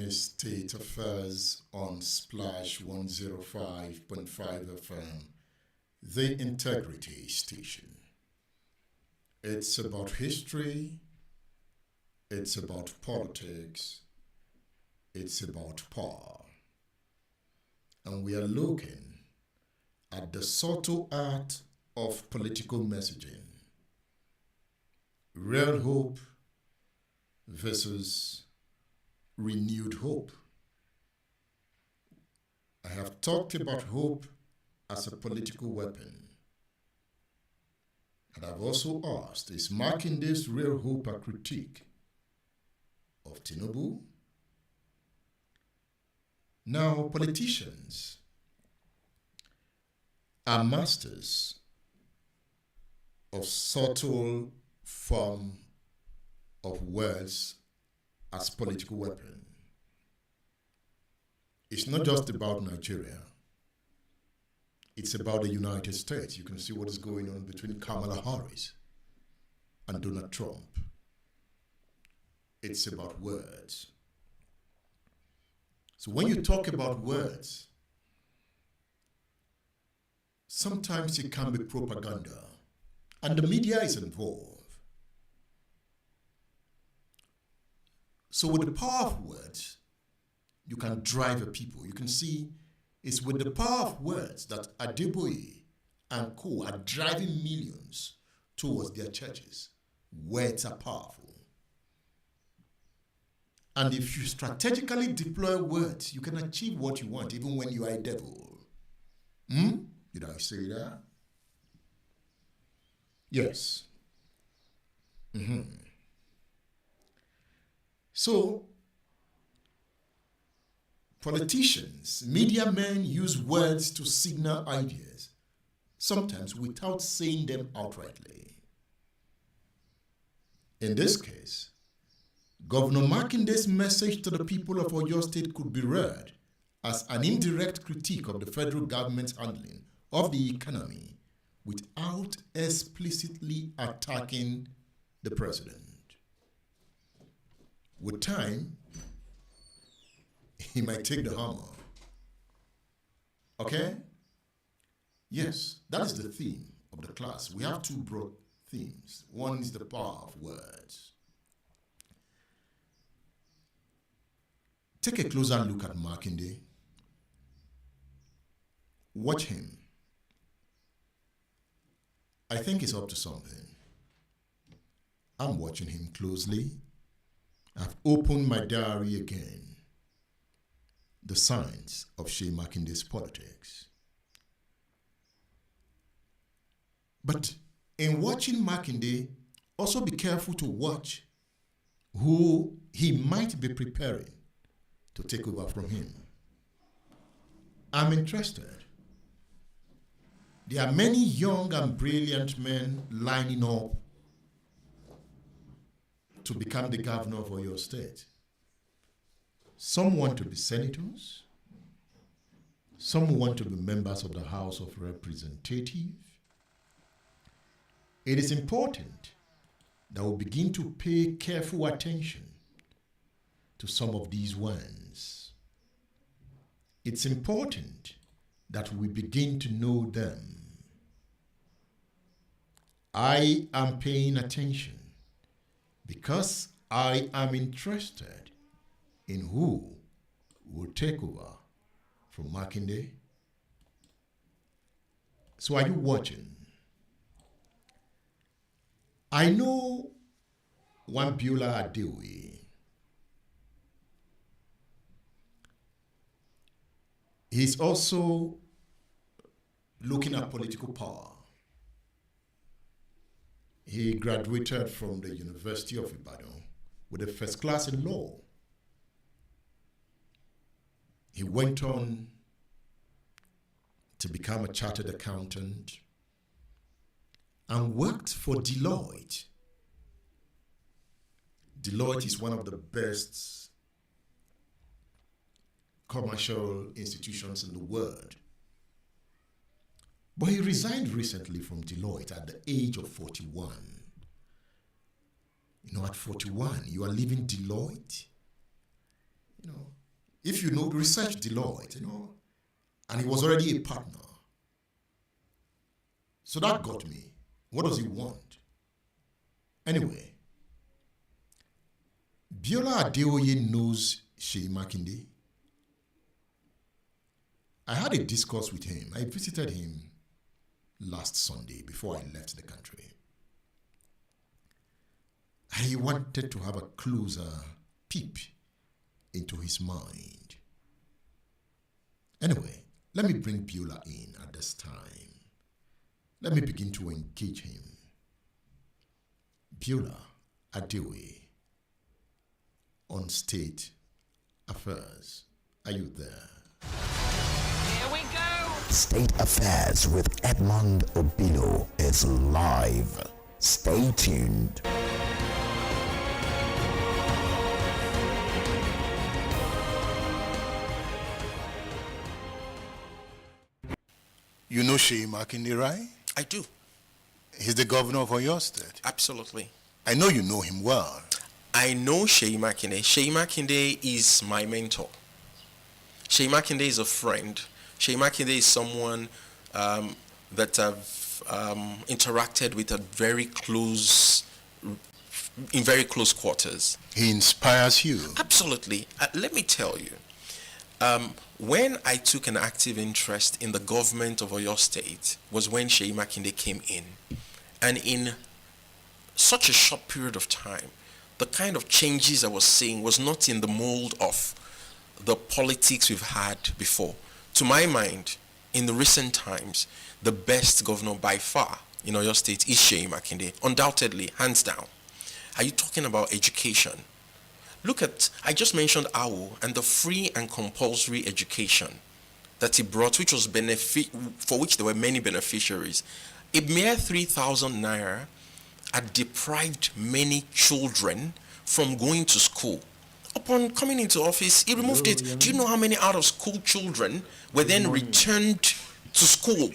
State Affairs on Splash 105.5 FM, the Integrity Station. It's about history, it's about politics, it's about power. And we are looking at the subtle art of political messaging. Real hope versus renewed hope. I have talked about hope as a political weapon. And I've also asked, is Makinde's real hope a critique of Tinubu? Now, politicians are masters of subtle form of words as political weapon. It's not just about Nigeria. It's about the United States. You can see what is going on between Kamala Harris and Donald Trump. It's about words. So when you talk about words, sometimes it can be propaganda, and the media is involved. So with the power of words, you can drive a people. You can see it's with the power of words that Adeboye and co are driving millions towards their churches. Words are powerful. And if you strategically deploy words, you can achieve what you want, even when you are a devil. Did I say that? Yes. So, politicians, media men use words to signal ideas, sometimes without saying them outrightly. In this case, Governor Makinde's message to the people of Oyo State could be read as an indirect critique of the federal government's handling of the economy without explicitly attacking the president. With time, he might take the hammer. Okay? Yes, that is the theme of the class. We have two broad themes. One is the power of words. Take a closer look at Makinde. Watch him. I think he's up to something. I'm watching him closely. I've opened my diary again. The signs of Seyi Makinde's politics. But in watching Makinde, also be careful to watch who he might be preparing to take over from him. I'm interested. There are many young and brilliant men lining up to become the governor of Oyo State. Some want to be senators. Some want to be members of the House of Representatives. It is important that we begin to pay careful attention to some of these ones. It's important that we begin to know them. I am paying attention because I am interested in who will take over from Makinde. So are you watching? I know one Biola Adeoye. He's also looking at political power. He graduated from the University of Ibadan with a first class in law. He went on to become a chartered accountant and worked for Deloitte. Deloitte is one of the best commercial institutions in the world. But he resigned recently from Deloitte at the age of 41. You know, at 41, you are leaving Deloitte. You know, if you know, research Deloitte, you know, and he was already a partner. So that got me. What does he want? Anyway, Biola Adeoye knows Seyi Makinde. I had a discourse with him. I visited him last Sunday before I left the country. I wanted to have a closer peep into his mind. Anyway, let me bring Biola in at this time. Let me begin to engage him. Biola Adeoye on State Affairs. Are you there? Here we go. State Affairs with Edmond Obilo is live. Stay tuned. You know Seyi Makinde, right? I do. He's the governor of Oyo State. Absolutely. I know you know him well. I know Seyi Makinde. Seyi Makinde is my mentor. Seyi Makinde is a friend. Seyi Makinde is someone that I've interacted with in very close quarters. He inspires you. Absolutely. Let me tell you, when I took an active interest in the government of Oyo State was when Seyi Makinde came in. And in such a short period of time, the kind of changes I was seeing was not in the mold of the politics we've had before. To my mind, in the recent times, the best governor by far in Oyo State is Seyi Makinde, undoubtedly, hands down. Are you talking about education? Look at, I just mentioned AWO and the free and compulsory education that he brought, which was for which there were many beneficiaries. A mere 3,000 naira had deprived many children from going to school. Upon coming into office, he removed it. Do you know how many out-of-school children were then returned to school?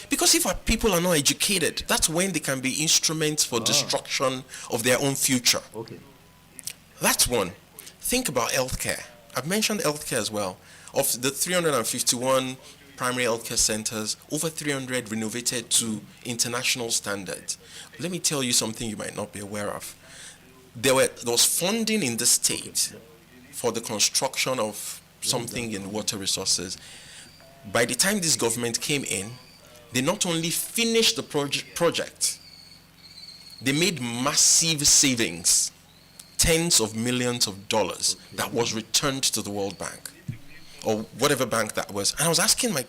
Because if our people are not educated, that's when they can be instruments for destruction of their own future. Okay. That's one. Think about healthcare. I've mentioned healthcare as well. Of the 351 primary healthcare centers, over 300 renovated to international standards. Let me tell you something you might not be aware of. There was funding in the state for the construction of something in water resources. By the time this government came in, they not only finished the project, they made massive savings, tens of millions of dollars that was returned to the World Bank or whatever bank that was. And I was asking my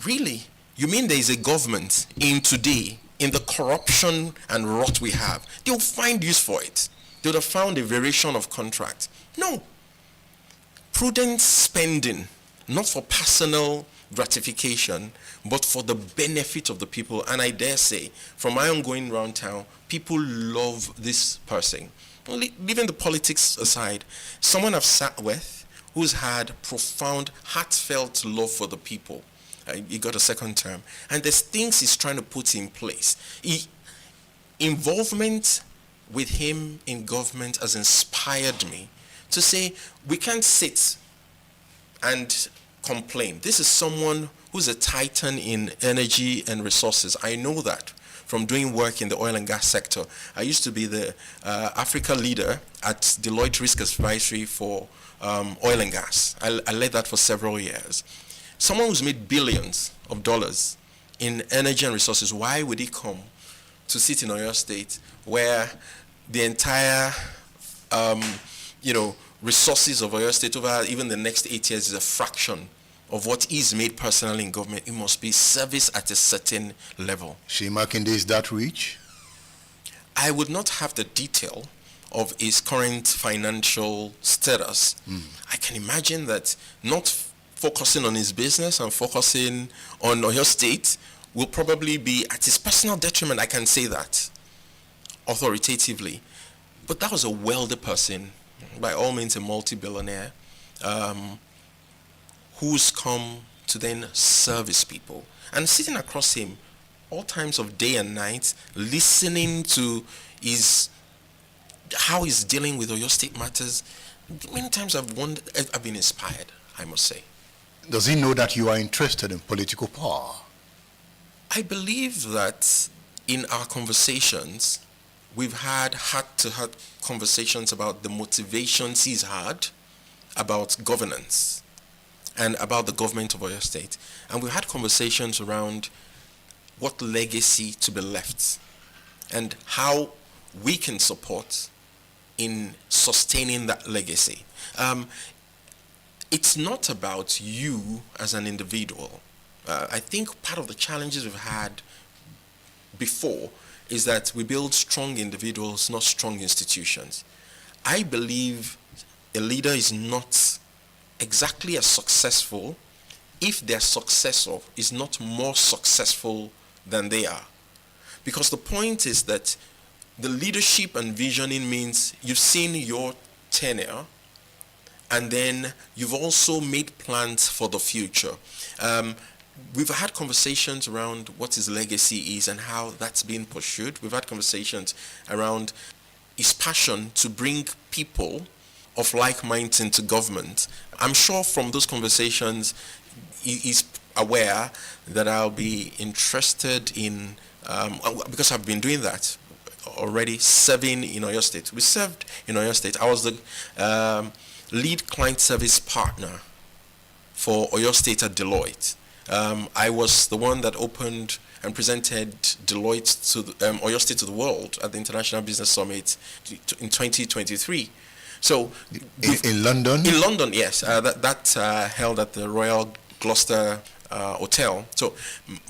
really? You mean there is a government in today, in the corruption and rot we have, they'll find use for it. They would have found a variation of contract. No. Prudent spending, not for personal gratification, but for the benefit of the people. And I dare say, from my own going around town, people love this person. Leaving the politics aside, someone I've sat with who's had profound, heartfelt love for the people. He got a second term. And there's things he's trying to put in place. Involvement with him in government has inspired me to say, we can't sit and complain. This is someone who's a titan in energy and resources. I know that from doing work in the oil and gas sector. I used to be the Africa leader at Deloitte Risk Advisory for oil and gas. I led that for several years. Someone who's made billions of dollars in energy and resources, why would he come to sit in Oyo State where the entire resources of Oyo State over even the next 8 years is a fraction of what is made personally in government? It must be service at a certain level. Seyi Makinde is that rich? I would not have the detail of his current financial status. I can imagine that not focusing on his business and focusing on Oyo State will probably be at his personal detriment. I can say that authoritatively. But that was a wealthy person, by all means a multi-billionaire, who's come to then service people. And sitting across him all times of day and night, listening to how he's dealing with Oyo State matters, many times I've been inspired, I must say. Does he know that you are interested in political power? I believe that in our conversations, we've had heart-to-heart conversations about the motivations he's had about governance and about the government of Oyo State. And we've had conversations around what legacy to be left and how we can support in sustaining that legacy. It's not about you as an individual. I think part of the challenges we've had before is that we build strong individuals, not strong institutions. I believe a leader is not exactly as successful if their successor is not more successful than they are. Because the point is that the leadership and visioning means you've seen your tenure and then you've also made plans for the future. We've had conversations around what his legacy is and how that's being pursued. We've had conversations around his passion to bring people of like minds into government. I'm sure from those conversations, he's aware that I'll be interested in, because I've been doing that already, serving in Oyo State. We served in Oyo State. I was the lead client service partner for Oyo State at Deloitte. I was the one that opened and presented Deloitte to Oyo State to the world at the International Business Summit in 2023. So in London? In London, yes. That held at the Royal Gloucester Hotel. So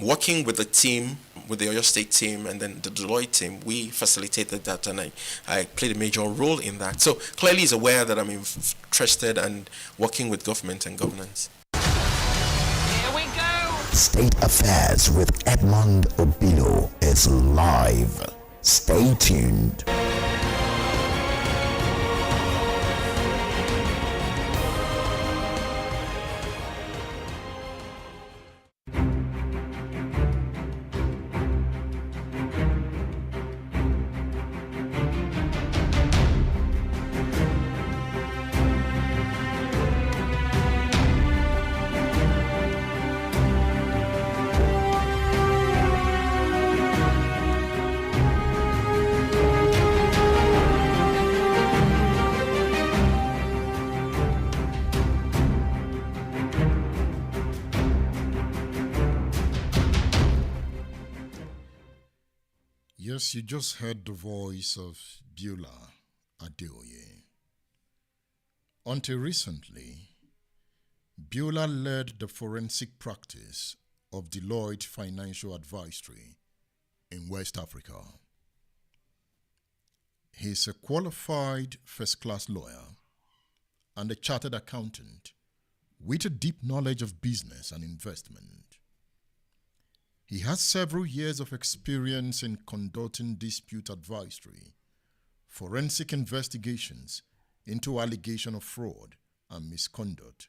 working with the team, with the Oyo State team and then the Deloitte team, we facilitated that, and I played a major role in that. So clearly he's aware that I'm interested and working with government and governance. Here we go. State Affairs with Edmond Obilo is live. Stay tuned. Yes, you just heard the voice of Beulah Adeoye. Until recently, Beulah led the forensic practice of Deloitte Financial Advisory in West Africa. He is a qualified first-class lawyer and a chartered accountant with a deep knowledge of business and investment. He has several years of experience in conducting dispute advisory, forensic investigations into allegation of fraud and misconduct,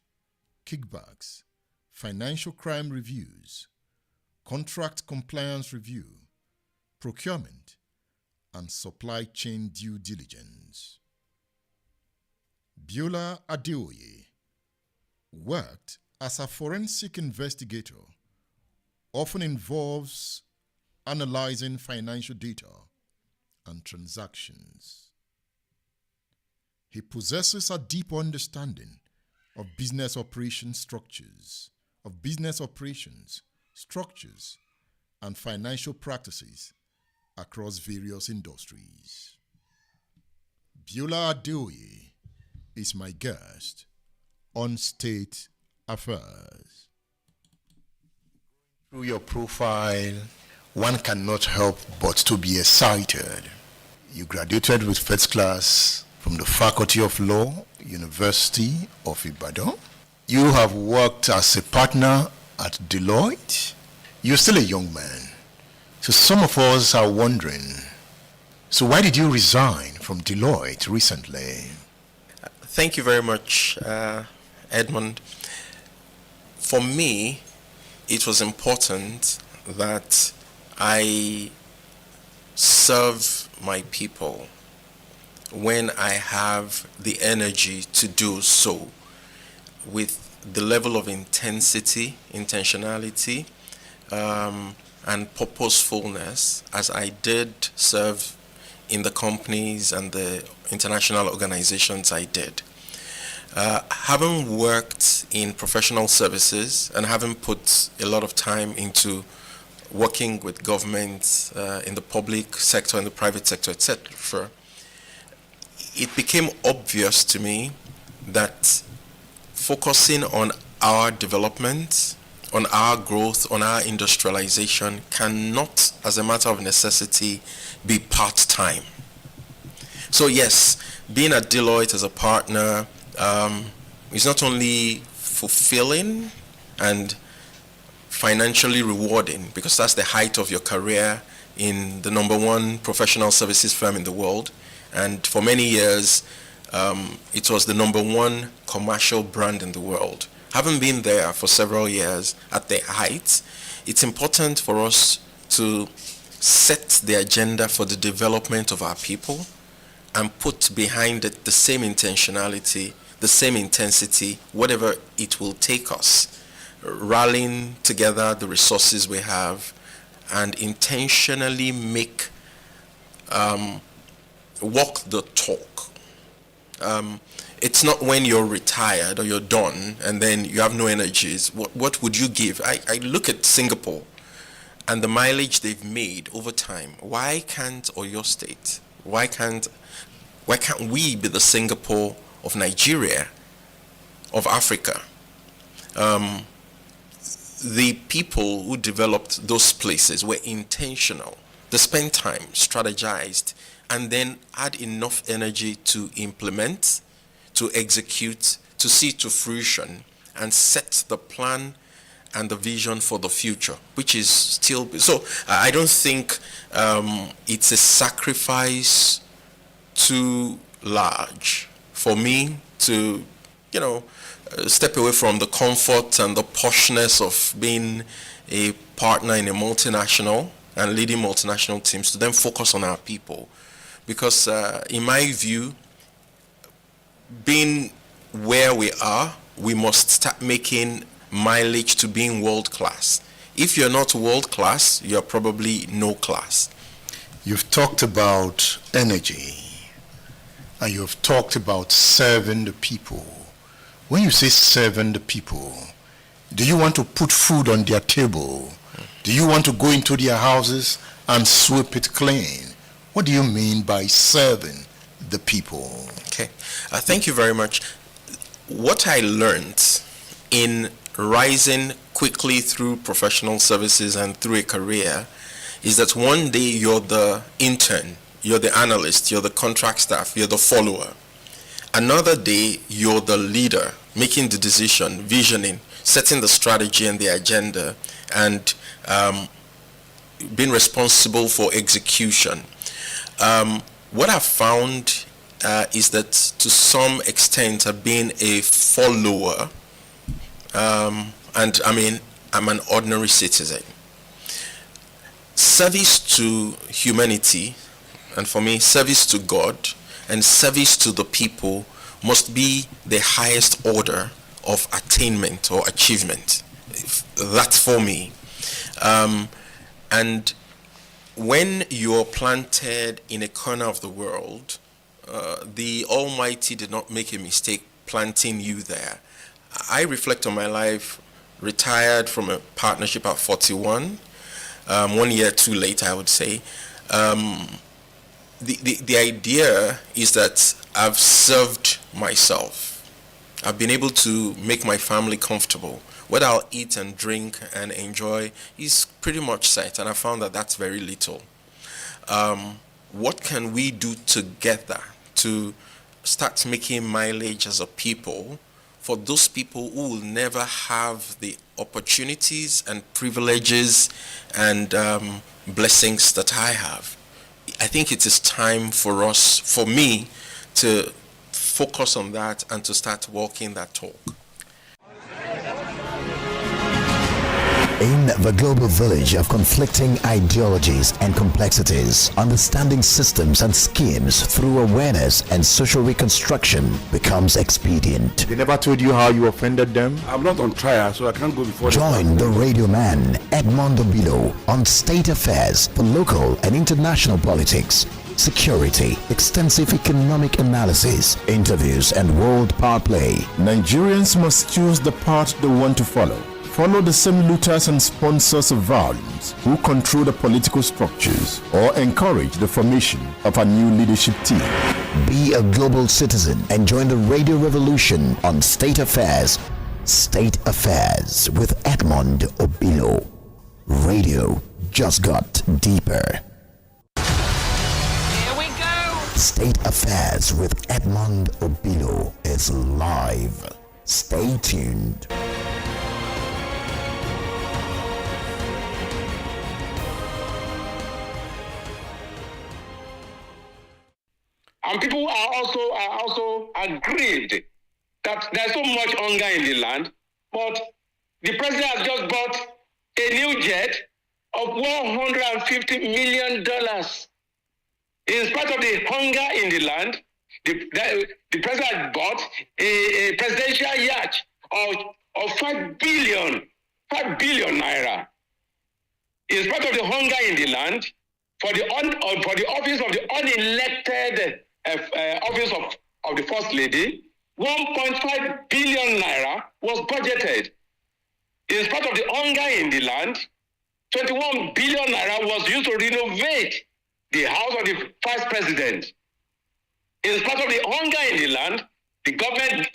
kickbacks, financial crime reviews, contract compliance review, procurement, and supply chain due diligence. Beulah Adeoye worked as a forensic investigator, often involves analyzing financial data and transactions. He possesses a deep understanding of business operations structures, and financial practices across various industries. Beulah Adeoye is my guest on State Affairs. Through your profile, one cannot help but to be excited. You graduated with first class from the Faculty of Law, University of Ibadan. You have worked as a partner at Deloitte. You're still a young man. So some of us are wondering, so why did you resign from Deloitte recently? Thank you very much, Edmund. For me, it was important that I serve my people when I have the energy to do so with the level of intensity, intentionality, and purposefulness as I did serve in the companies and the international organizations I did. Having worked in professional services and having put a lot of time into working with government in the public sector and the private sector, etc., it became obvious to me that focusing on our development, on our growth, on our industrialization cannot, as a matter of necessity, be part-time. So yes, being at Deloitte as a partner is not only fulfilling and financially rewarding, because that's the height of your career in the number one professional services firm in the world, and for many years it was the number one commercial brand in the world. Having been there for several years at the height, it's important for us to set the agenda for the development of our people and put behind it the same intentionality, the same intensity, whatever it will take us, rallying together the resources we have and intentionally make walk the talk. It's not when you're retired or you're done and then you have no energies. What would you give? I look at Singapore and the mileage they've made over time, why can't Oyo State, why can't we be the Singapore of Nigeria, of Africa? The people who developed those places were intentional. They spent time, strategized, and then had enough energy to implement, to execute, to see to fruition, and set the plan and the vision for the future, which is still. So I don't think it's a sacrifice too large for me to, step away from the comfort and the poshness of being a partner in a multinational and leading multinational teams to then focus on our people. Because in my view, being where we are, we must start making mileage to being world class. If you're not world class, you're probably no class. You've talked about energy, and you've talked about serving the people. When you say serving the people, do you want to put food on their table? Do you want to go into their houses and sweep it clean? What do you mean by serving the people? Okay, thank you very much. What I learned in rising quickly through professional services and through a career is that one day you're the intern, you're the analyst, you're the contract staff, you're the follower. Another day you're the leader, making the decision, visioning, setting the strategy and the agenda, and being responsible for execution. What I've found is that to some extent I've been a follower, and I'm an ordinary citizen. Service to humanity, and for me, service to God and service to the people must be the highest order of attainment or achievement. That's for me. And when you're planted in a corner of the world, the Almighty did not make a mistake planting you there. I reflect on my life, retired from a partnership at 41, 1 year too late, I would say. The idea is that I've served myself. I've been able to make my family comfortable. What I'll eat and drink and enjoy is pretty much set, and I found that that's very little. What can we do together to start making mileage as a people for those people who will never have the opportunities and privileges and blessings that I have? I think it is time for us, for me, to focus on that and to start walking that talk. In the global village of conflicting ideologies and complexities, understanding systems and schemes through awareness and social reconstruction becomes expedient. They never told you how you offended them? I'm not on trial, so I can't go before Join the radio man, Edmond Obilo, on state affairs for local and international politics, security, extensive economic analysis, interviews, and world power play. Nigerians must choose the path they want to follow. Follow the same looters and sponsors of violence who control the political structures or encourage the formation of a new leadership team. Be a global citizen and join the radio revolution on State Affairs. State Affairs with Edmond Obilo. Radio just got deeper. Here we go. State Affairs with Edmond Obilo is live. Stay tuned. And people are also aggrieved that there's so much hunger in the land, but the president has just bought a new jet of $150 million. In spite of the hunger in the land, the president bought a presidential yacht of 5 billion naira. In spite of the hunger in the land, for the office of the unelected office of the First Lady, 1.5 billion naira was budgeted. In spite of the hunger in the land, 21 billion naira was used to renovate the house of the vice president. In spite of the hunger in the land, the government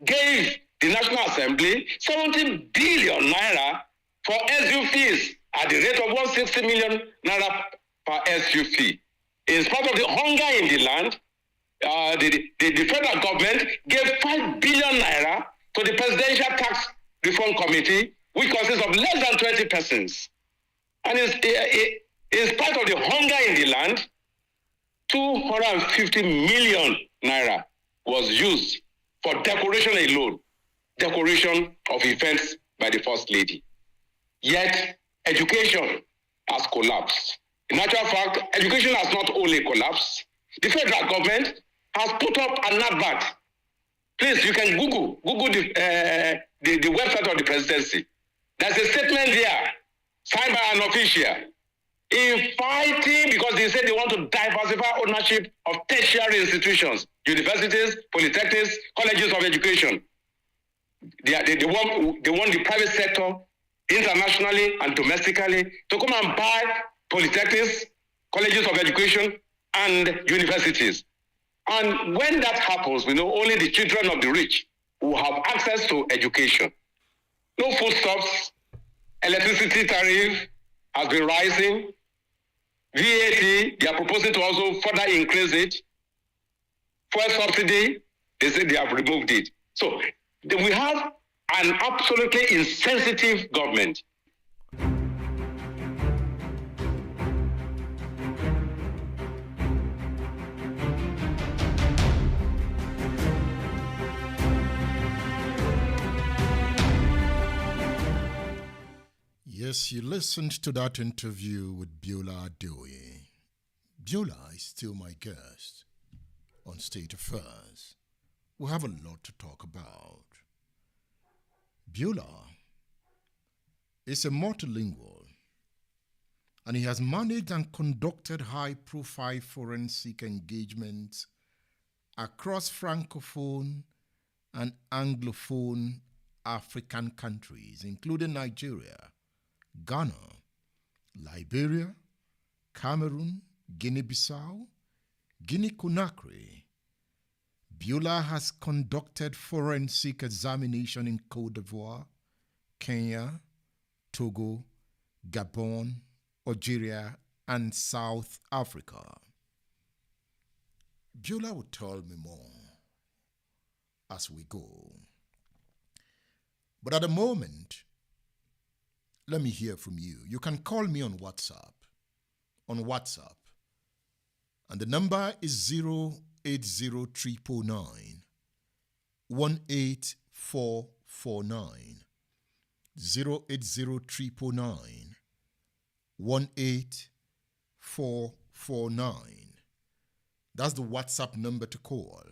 gave the National Assembly 70 billion naira for SU fees at the rate of 160 million naira per SU fee. In spite of the hunger in the land, the federal government gave 5 billion naira to the Presidential Tax Reform Committee, which consists of less than 20 persons. And in spite of the hunger in the land, 250 million naira was used for decoration alone, decoration of events by the First Lady. Yet, education has collapsed. In actual fact, education has not only collapsed, the federal government has put up an advert. Please, you can Google the website of the presidency. There's a statement there, signed by an official, in fighting because they say they want to diversify ownership of tertiary institutions, universities, polytechnics, colleges of education. They want the private sector, internationally and domestically, to come and buy polytechnics, colleges of education, and universities. And when that happens, we know only the children of the rich will have access to education. No foodstuffs, electricity tariff has been rising, VAT, they are proposing to also further increase it. Fuel subsidy, they say they have removed it. So we have an absolutely insensitive government. Yes, you listened to that interview with Biola Adeoye. Biola is still my guest on State Affairs. We have a lot to talk about. Biola is a multilingual, and he has managed and conducted high-profile forensic engagements across Francophone and Anglophone African countries, including Nigeria, Ghana, Liberia, Cameroon, Guinea-Bissau, Guinea-Conakry. Biola has conducted forensic examination in Côte d'Ivoire, Kenya, Togo, Gabon, Algeria, and South Africa. Biola will tell me more as we go. But at the moment, let me hear from you. You can call me on WhatsApp. And the number is 08039 18449. 08039 18449. That's the WhatsApp number to call.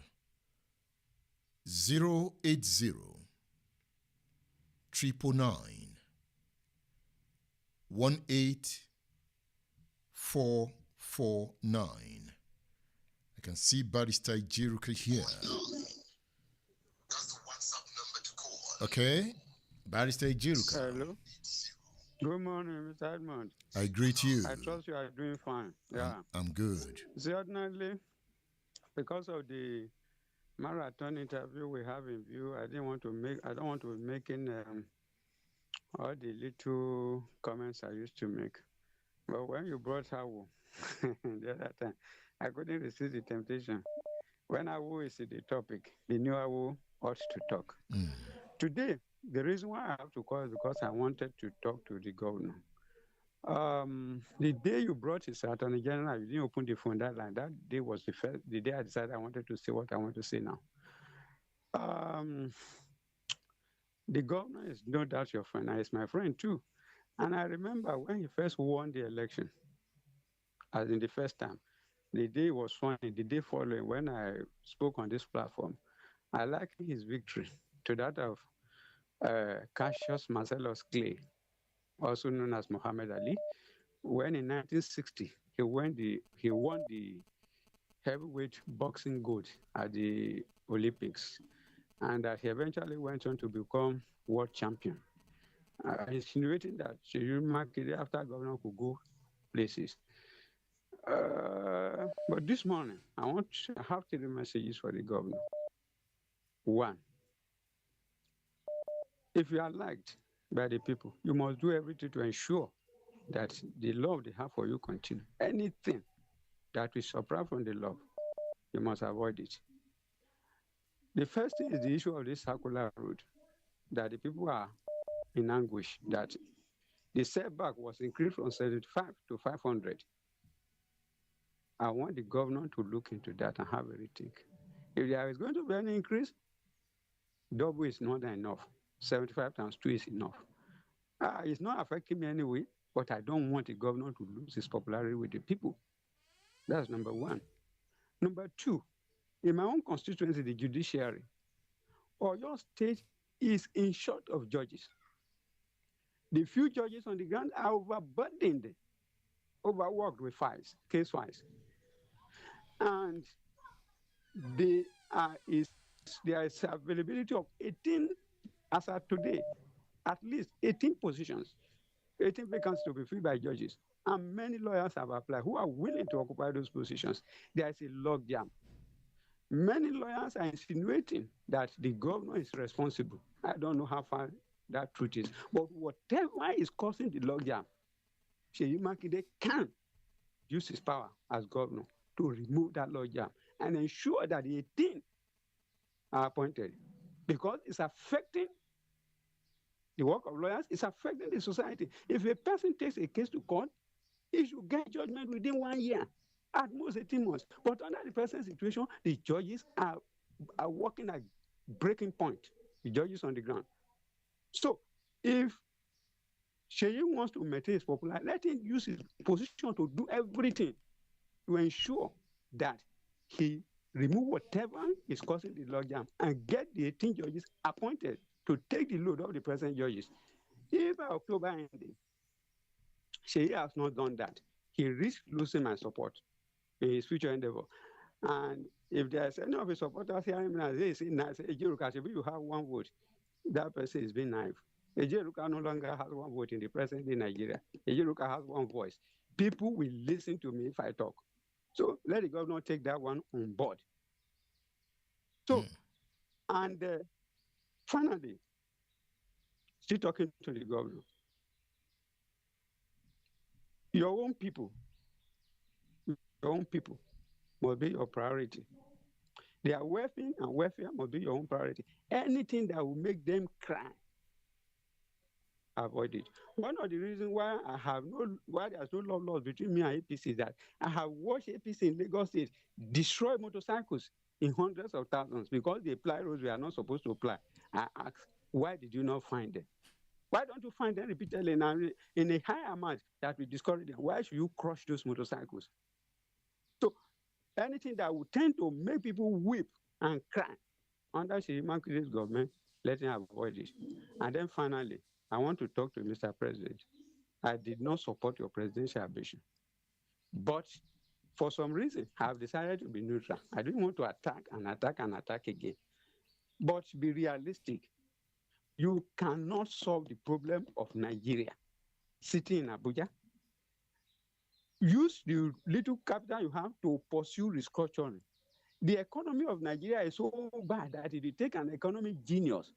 080 999 18449. I can see Barrister Ijiruka here. That's the WhatsApp number to call. Okay, Barrister Ijiruka. Hello. Good morning, Mr. Edmond. I greet you. I trust you are doing fine. Yeah. I'm good. Certainly, because of the marathon interview we have in view, I don't want to be making all the little comments I used to make. But when you brought Hawu the other time, I couldn't resist the temptation. When Hawu is the topic, the new Hawu ought to talk. Today, the reason why I have to call is because I wanted to talk to the governor. The day you brought his attorney general, you didn't open the phone that line. That day was the day I decided I wanted to say what I want to say now. The governor is no doubt your friend. He's my friend too. And I remember when he first won the election, as in the first time, the day was funny. The day following, when I spoke on this platform, I likened his victory to that of Cassius Marcellus Clay, also known as Muhammad Ali, when in 1960 he won the heavyweight boxing gold at the Olympics, and that he eventually went on to become world champion. insinuating that Seyi Makinde, after governor, could go places. But this morning, I have 3 messages for the governor. 1, if you are liked by the people, you must do everything to ensure that the love they have for you continue. Anything that will separate from the love, you must avoid it. The first thing is the issue of this circular road, that the people are in anguish, that the setback was increased from 75 to 500. I want the governor to look into that and have a rethink. If there is going to be any increase, double is not enough. 75 times 2 is enough. It's not affecting me anyway, but I don't want the governor to lose his popularity with the people. That's number 1. Number 2, in my own constituency, the judiciary, Oyo State is in short of judges. The few judges on the ground are overburdened, overworked with files, case files. And there is availability of 18, as of today, at least 18 positions, 18 vacancies to be filled by judges. And many lawyers have applied who are willing to occupy those positions. There is a logjam. Many lawyers are insinuating that the governor is responsible. I don't know how far that truth is. But whatever is causing the logjam, Seyi Makinde can use his power as governor to remove that logjam and ensure that the 18 are appointed, because it's affecting the work of lawyers, it's affecting the society. If a person takes a case to court, he should get judgment within 1 year, at most 18 months. But under the present situation, the judges are working at breaking point, the judges on the ground. So if Seyi wants to maintain his popularity, let him use his position to do everything to ensure that he remove whatever is causing the logjam and get the 18 judges appointed to take the load of the present judges. If by October ending, Seyi has not done that, he risks losing my support in his future endeavor. And if there's any of his supporters hearing me now, they say, Ejiruka, you have 1 vote. That person is being naive. Ejiruka no longer has 1 vote in the present day Nigeria. Ejiruka has 1 voice. People will listen to me if I talk. So let the governor take that one on board. So, and finally, still talking to the governor, your own people must be your priority. Their welfare and welfare must be your own priority. Anything that will make them cry, avoid it. One of the reasons why there's no love lost between me and APC is that I have watched APC in Lagos State destroy motorcycles in hundreds of thousands because they apply roads we are not supposed to apply. I ask, why did you not find them? Why don't you find them repeatedly in a high amount that will discourage them? Why should you crush those motorcycles? So anything that will tend to make people weep and cry under Seyi Makinde's government, let him avoid it. And then finally, I want to talk to Mr. President. I did not support your presidential ambition. But for some reason, I have decided to be neutral. I didn't want to attack again. But be realistic. You cannot solve the problem of Nigeria sitting in Abuja. Use the little capital you have to pursue restructuring. The economy of Nigeria is so bad that it will take an economic genius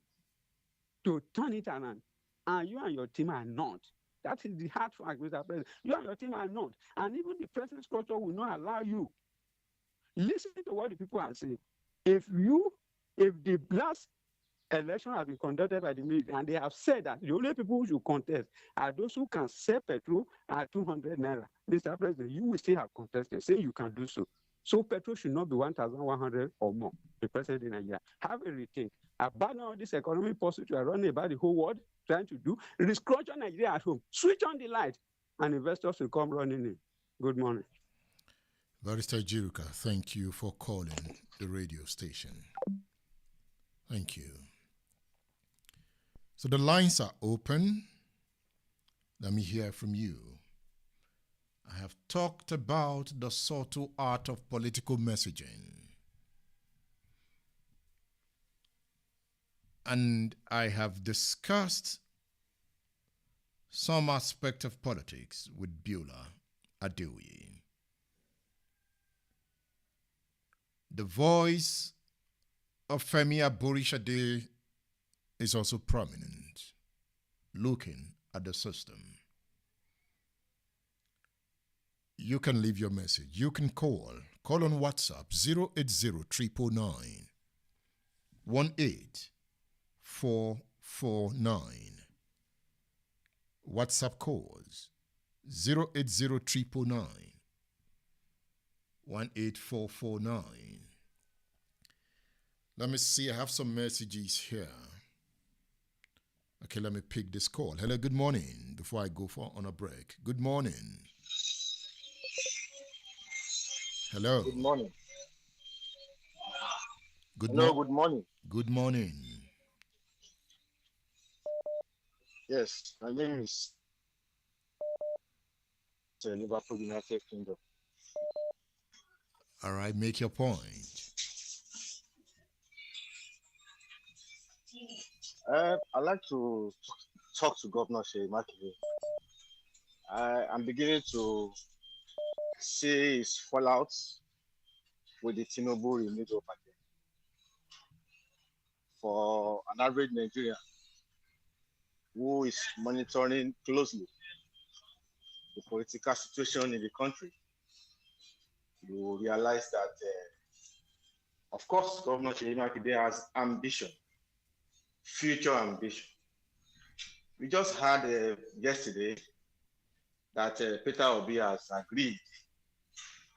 to turn it around. And you and your team are not. That is the hard fact, Mr. President. You and your team are not. And even the present structure will not allow you. Listen to what the people are saying. If the last election has been conducted by the military, and they have said that the only people who should contest are those who can sell petrol at 200 naira. Mr. President, you will still have contested, saying you can do so. So petrol should not be 1,100 or more. The president in Nigeria, have a rethink. Abandon all this economic pursuit you are running about the whole world, trying to do. Restructure Nigeria at home. Switch on the light, and investors will come running in. Good morning. Barrister Jiruka, thank you for calling the radio station. Thank you. So the lines are open. Let me hear from you. I have talked about the subtle art of political messaging. And I have discussed some aspect of politics with Beulah Adeoye. The voice of Femi Aborishade is also prominent, looking at the system. You can leave your message. You can call on WhatsApp 080 18449. WhatsApp calls 080 18449. Let me see, I have some messages here. Okay, let me pick this call. Hello, good morning. Before I go on a break. Good morning. Hello. Good morning. Good Good morning. Good morning. Yes, my name is Liverpool, United Kingdom. All right, make your point. I'd like to talk to Governor Seyi Makinde. I'm beginning to see his fallout with the Tinubu renewal party. For an average Nigerian who is monitoring closely the political situation in the country, you will realize that, of course, Governor Seyi Makinde has ambition, future ambition. We just heard yesterday that Peter Obi has agreed,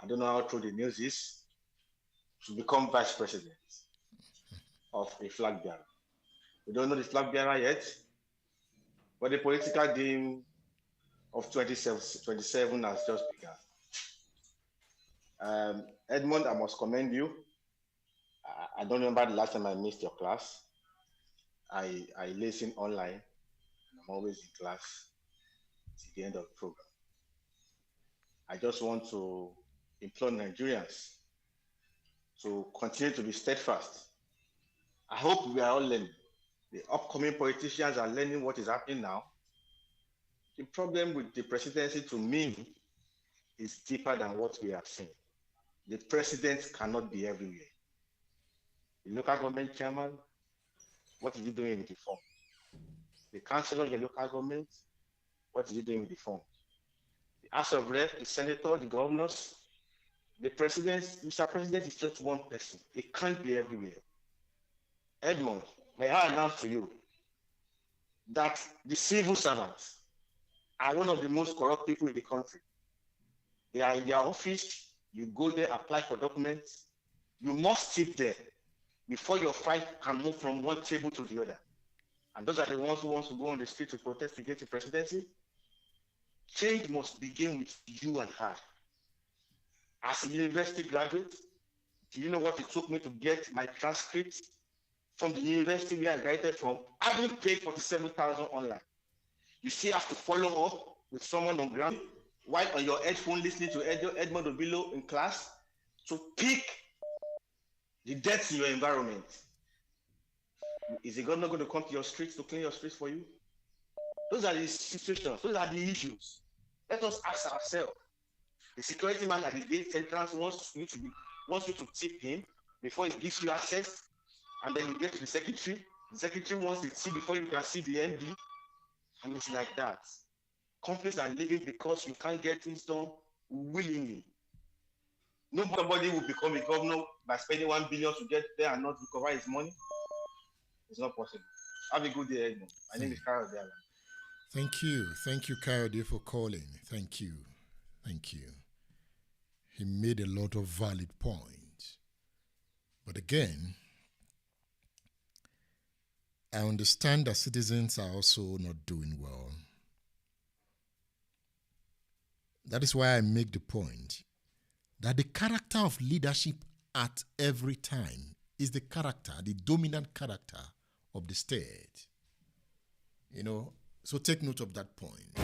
I don't know how true the news is, to become vice president of a flag bearer. We don't know the flag bearer yet, but the political game of 27 has just begun. Edmond, I must commend you. I don't remember the last time I missed your class. I listen online. I'm always in class till the end of the program. I just want to implore Nigerians to continue to be steadfast. I hope we are all learning. The upcoming politicians are learning what is happening now. The problem with the presidency, to me, is deeper than what we are seeing. The president cannot be everywhere. The local government chairman, what is he doing with the form? The councillor of the local government, what is he doing with the form? The House of Rep, the senator, the governors, the president, Mr. President is just one person. It can't be everywhere. Edmond, may I announce to you that the civil servants are one of the most corrupt people in the country. They are in their office, you go there, apply for documents, you must sit there before your file can move from one table to the other. And those are the ones who want to go on the street to protest against the presidency. Change must begin with you and her. As a university graduate, do you know what it took me to get my transcript from the university where I graduated from? Having paid 47,000 online. You still have to follow up with someone on ground while on your headphone listening to Edmond Obilo in class to pick the deaths in your environment. Is the governor going to come to your streets to clean your streets for you? Those are the situations, those are the issues. Let us ask ourselves. The security man at the gate entrance wants you to tip him before he gives you access, and then you get to the secretary. The secretary wants to see before you can see the MD, and it's like that. Companies are leaving because you can't get things done willingly. Nobody will become a governor by spending 1 billion to get there and not recover his money. It's not possible. Have a good day, Edmond. My name is Carol Diallo. Thank you, Kayode, for calling. Thank you. He made a lot of valid points. But again, I understand that citizens are also not doing well. That is why I make the point that the character of leadership at every time is the dominant character of the state. So take note of that point.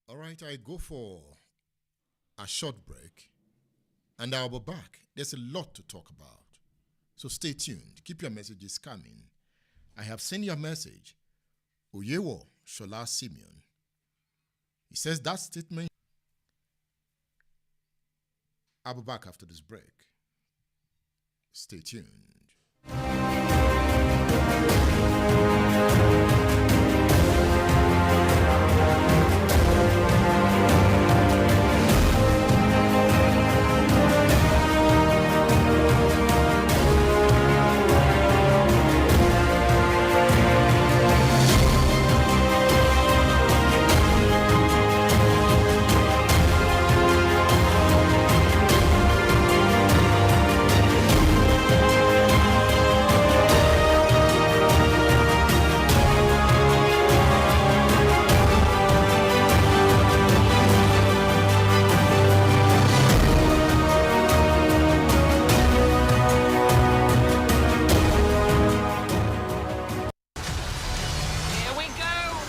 All right, I go for a short break. And I'll be back. There's a lot to talk about. So stay tuned. Keep your messages coming. I have seen your message. Oyewo Shola Simeon. He says that statement. I'll be back after this break. Stay tuned.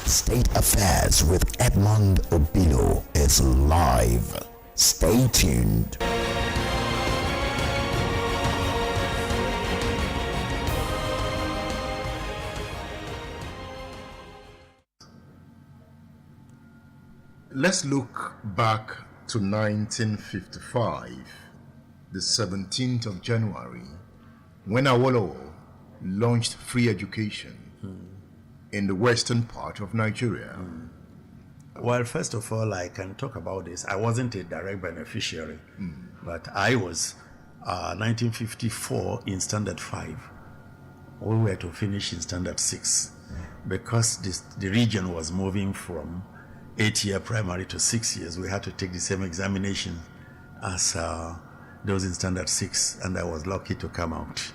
State Affairs with Edmond Obilo is live. Stay tuned. Let's look back to 1955, the 17th of January, when Awolowo launched free education in the western part of Nigeria. Well, first of all, I can talk about this. I wasn't a direct beneficiary, but I was 1954 in Standard 5. We were to finish in Standard 6 because the region was moving from 8-year primary to 6 years. We had to take the same examination as those in Standard 6, and I was lucky to come out.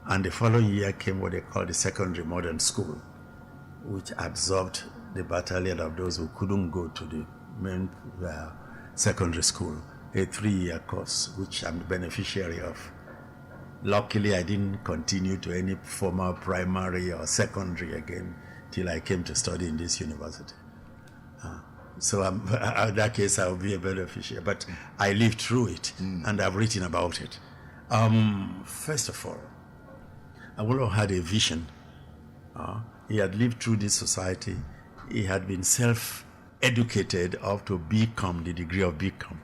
And the following year came what they call the secondary modern school, which absorbed the battalion of those who couldn't go to the main secondary school, a 3-year course, which I'm the beneficiary of. Luckily, I didn't continue to any formal primary or secondary again till I came to study in this university. So in that case, I'll be a beneficiary. But I lived through it, and I've written about it. First of all, Awolowo had a vision. He had lived through this society. He had been self-educated up to BCom, the degree of BCom.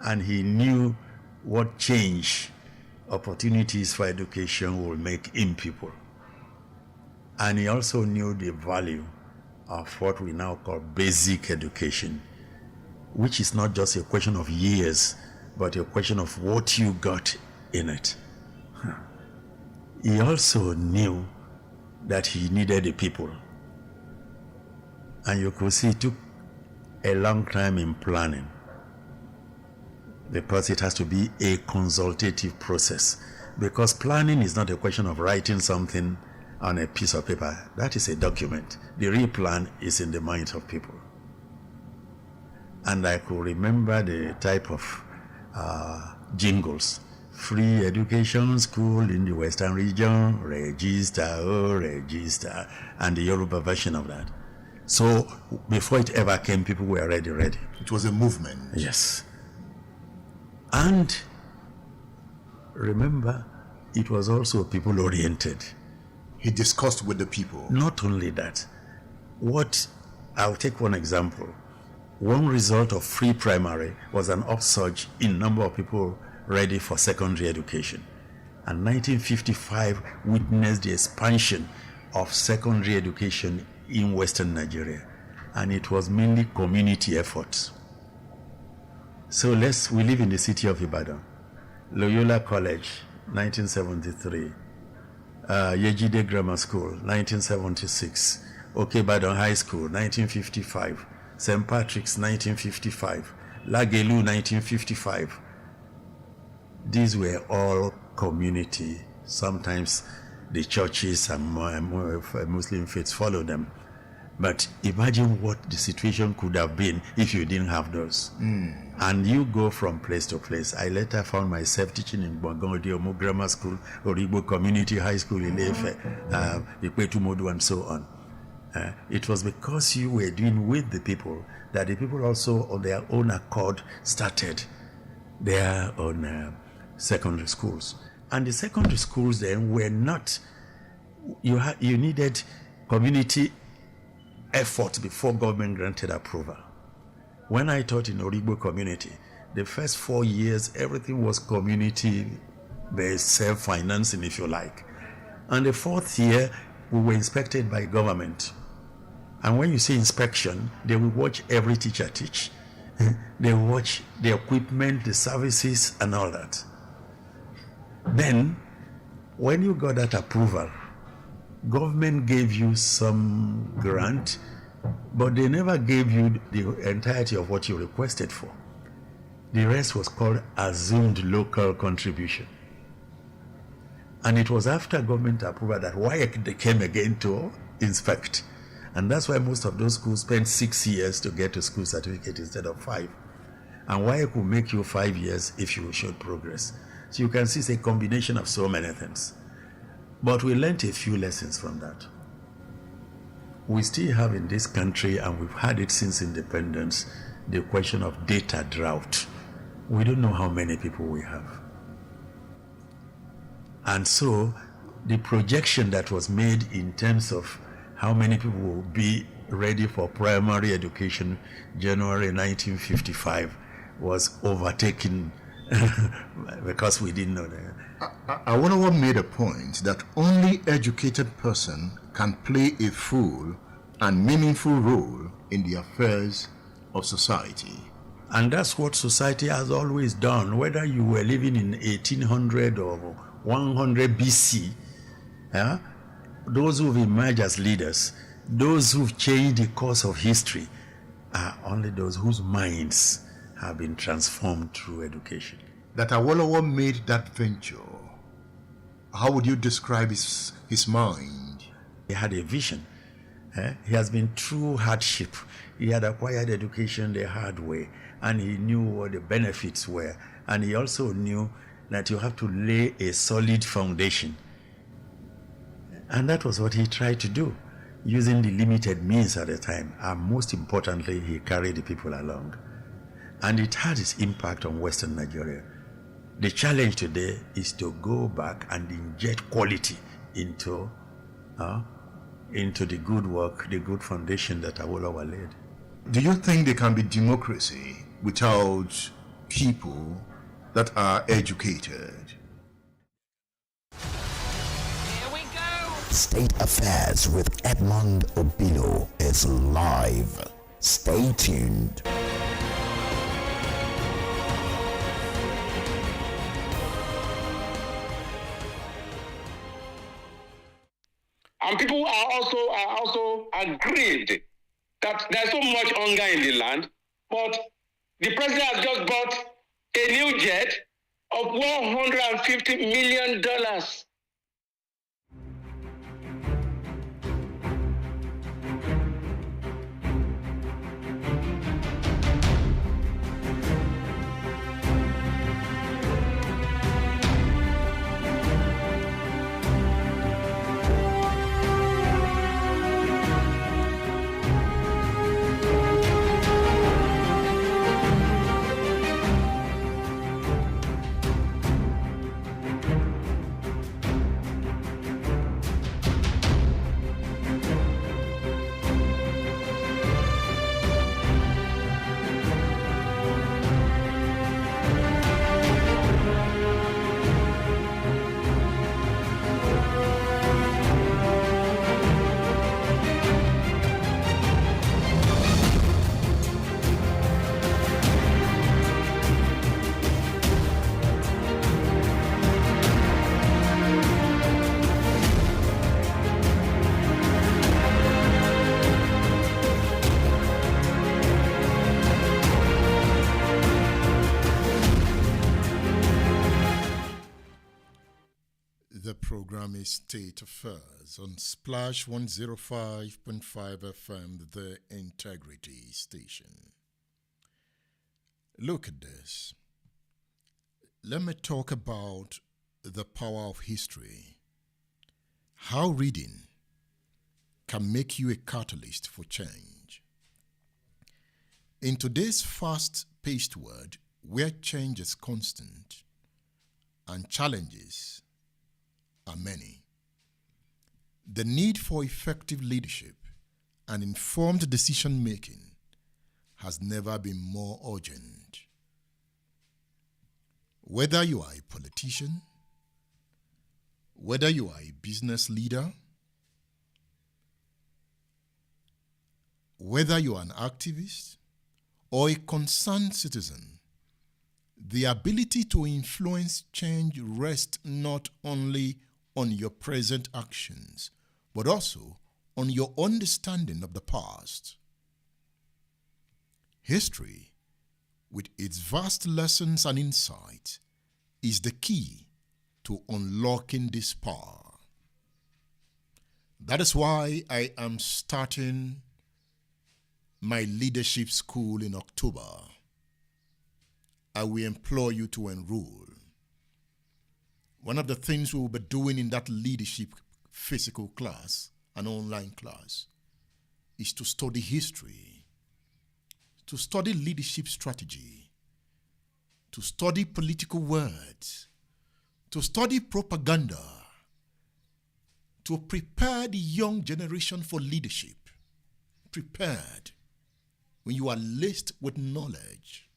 And he knew what change opportunities for education will make in people. And he also knew the value of what we now call basic education, which is not just a question of years, but a question of what you got in it. He also knew that he needed the people. And you could see it took a long time in planning, because it has to be a consultative process. Because planning is not a question of writing something on a piece of paper. That is a document. The real plan is in the minds of people. And I could remember the type of jingles. Free education school in the Western region, register, and the Yoruba version of that. So before it ever came, people were ready. It was a movement. Yes. And remember, it was also people-oriented. He discussed with the people. Not only that, I'll take one example. One result of free primary was an upsurge in number of people ready for secondary education. And 1955 witnessed the expansion of secondary education in Western Nigeria. And it was mainly community efforts. So we live in the city of Ibadan. Loyola College, 1973. Yejide Grammar School, 1976. Ibadan High School, 1955. St. Patrick's, 1955. Lagelu, 1955. These were all community. Sometimes the churches and Muslim faiths follow them. But imagine what the situation could have been if you didn't have those. And you go from place to place. I later found myself teaching in Banjo Grammar School, Origbo Community High School in Ife, Ikwetumodu, and so on. It was because you were doing with the people that the people also, on their own accord, started there on secondary schools. And the secondary schools then were not, you needed community effort before government granted approval. When I taught in Origbo community, the first 4 years, everything was community-based, self-financing, if you like. And the fourth year, we were inspected by government. And when you say inspection, they will watch every teacher teach. They watch the equipment, the services, and all that. Then, when you got that approval, government gave you some grant, but they never gave you the entirety of what you requested for. The rest was called assumed local contribution. And it was after government approval that WAEC came again to inspect. And that's why most of those schools spent 6 years to get a school certificate instead of 5. And WAEC will make you 5 years if you showed progress. So you can see it's a combination of so many things. But we learned a few lessons from that. We still have in this country, and we've had it since independence, the question of data drought. We don't know how many people we have. And so the projection that was made in terms of how many people will be ready for primary education January 1955 was overtaken because we didn't know that. Awolowo made a point that only educated person can play a full and meaningful role in the affairs of society. And that's what society has always done, whether you were living in 1800 or 100 BC. Those who've emerged as leaders, those who've changed the course of history, are only those whose minds have been transformed through education. That Awolowo made that venture, how would you describe his mind? He had a vision. He has been through hardship. He had acquired education the hard way, and he knew what the benefits were. And he also knew that you have to lay a solid foundation. And that was what he tried to do, using the limited means at the time. And most importantly, he carried the people along. And it had its impact on Western Nigeria. The challenge today is to go back and inject quality into the good work, the good foundation that Awolowo laid. Do you think there can be democracy without people that are educated? Here we go. State Affairs with Edmond Obilo is live. Stay tuned. And people are also aggrieved that there's so much hunger in the land, but the president has just bought a new jet of $150 million. The program is State Affairs on Splash 105.5 FM, the Integrity Station. Look at this. Let me talk about the power of history. How reading can make you a catalyst for change. In today's fast-paced world, where change is constant and challenges are many, the need for effective leadership and informed decision-making has never been more urgent. Whether you are a politician, whether you are a business leader, whether you are an activist or a concerned citizen, the ability to influence change rests not only on your present actions, but also on your understanding of the past. History, with its vast lessons and insights, is the key to unlocking this power. That is why I am starting my leadership school in October. I will implore you to enroll. One of the things we will be doing in that leadership physical class, an online class, is to study history, to study leadership strategy, to study political words, to study propaganda, to prepare the young generation for leadership. Prepared when you are laced with knowledge.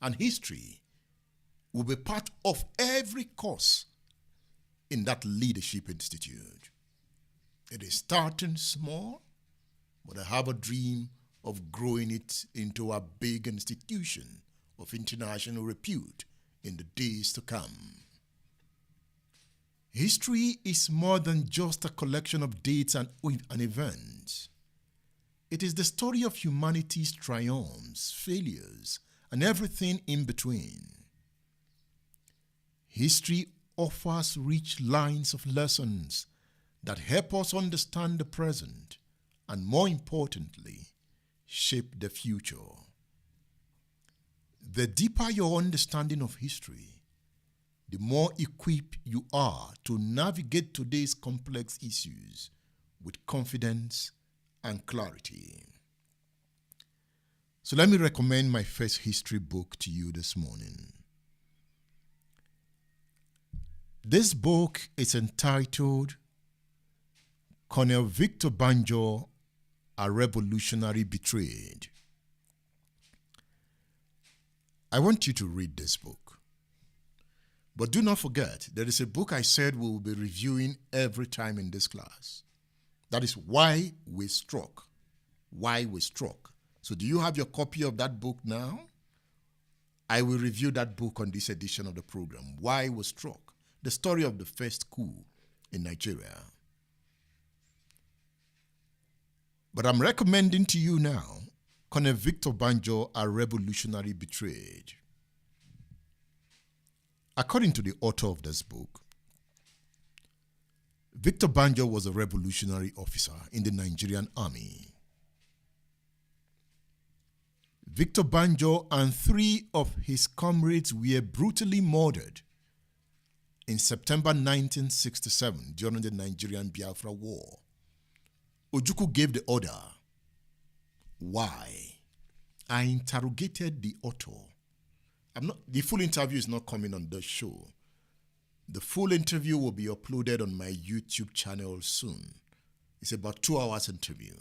And history will be part of every course in that leadership institute. It is starting small, but I have a dream of growing it into a big institution of international repute in the days to come. History is more than just a collection of dates and events. It is the story of humanity's triumphs, failures, and everything in between. History offers rich lines of lessons that help us understand the present and, more importantly, shape the future. The deeper your understanding of history, the more equipped you are to navigate today's complex issues with confidence and clarity. So let me recommend my first history book to you this morning. This book is entitled Colonel Victor Banjo, A Revolutionary Betrayed. I want you to read this book. But do not forget, there is a book I said we will be reviewing every time in this class. That is Why We Struck. Why We Struck. So do you have your copy of that book now? I will review that book on this edition of the program. Why We Struck. The story of the first coup in Nigeria. But I'm recommending to you now Colonel Victor Banjo, A Revolutionary Betrayed. According to the author of this book, Victor Banjo was a revolutionary officer in the Nigerian army. Victor Banjo and 3 of his comrades were brutally murdered in September 1967 during the Nigerian Biafra War. Ojukwu gave the order. Why? I interrogated the author. The full interview is not coming on the show. The full interview will be uploaded on my YouTube channel soon. It's about 2 hours interview.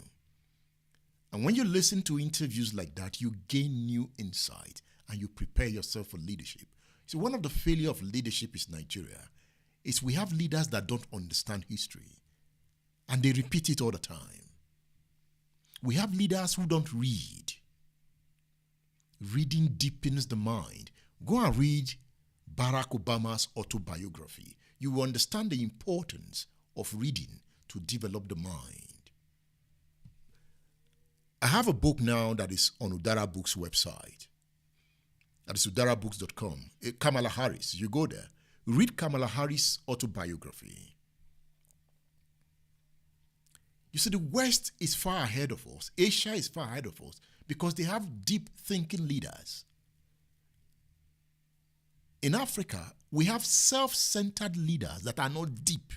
And when you listen to interviews like that, you gain new insight and you prepare yourself for leadership. So one of the failures of leadership in Nigeria is we have leaders that don't understand history and they repeat it all the time. We have leaders who don't read. Reading deepens the mind. Go and read Barack Obama's autobiography. You will understand the importance of reading to develop the mind. I have a book now that is on Udara Books website. That is udarabooks.com. Kamala Harris, you go there. Read Kamala Harris' autobiography. You see, the West is far ahead of us. Asia is far ahead of us because they have deep thinking leaders. In Africa, we have self-centered leaders that are not deep.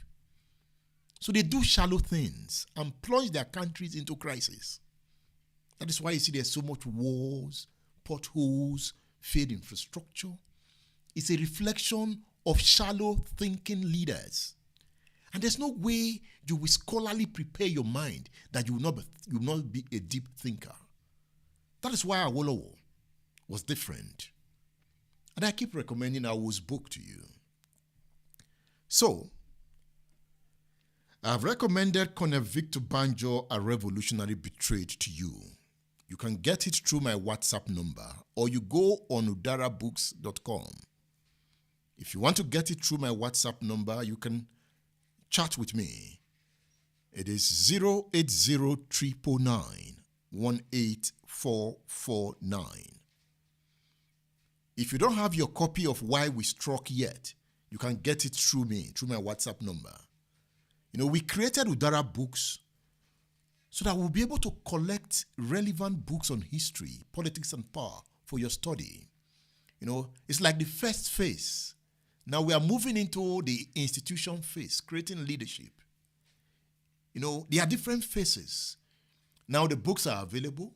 So they do shallow things and plunge their countries into crisis. That is why you see there's so much wars, potholes, failed infrastructure. It's a reflection of shallow thinking leaders. And there's no way you will scholarly prepare your mind that you will not be a deep thinker. That is why Awolowo was different. And I keep recommending Awo's book to you. So, I've recommended Colonel Victor Banjo, A Revolutionary Betrayed, to you. You can get it through my WhatsApp number, or you go on udarabooks.com. If you want to get it through my WhatsApp number, you can chat with me. It is 080-309-18449. If you don't have your copy of Why We Struck yet, you can get it through me, through my WhatsApp number. We created Udara Books so that we'll be able to collect relevant books on history, politics, and power for your study. It's like the first phase. Now we are moving into the institution phase, creating leadership. There are different phases. Now the books are available.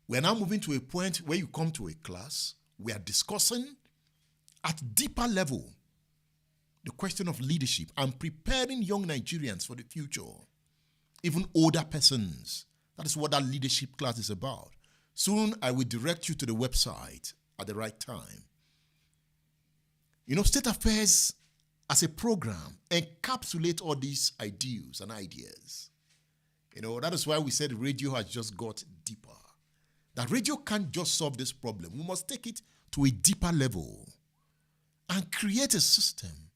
We are now moving to a point where you come to a class, we are discussing at deeper level the question of leadership and preparing young Nigerians for the future, even older persons. That is what that leadership class is about. Soon I will direct you to the website at the right time. State Affairs as a program encapsulate all these ideals and ideas. That is why we said radio has just got deeper. That radio can't just solve this problem. We must take it to a deeper level and create a system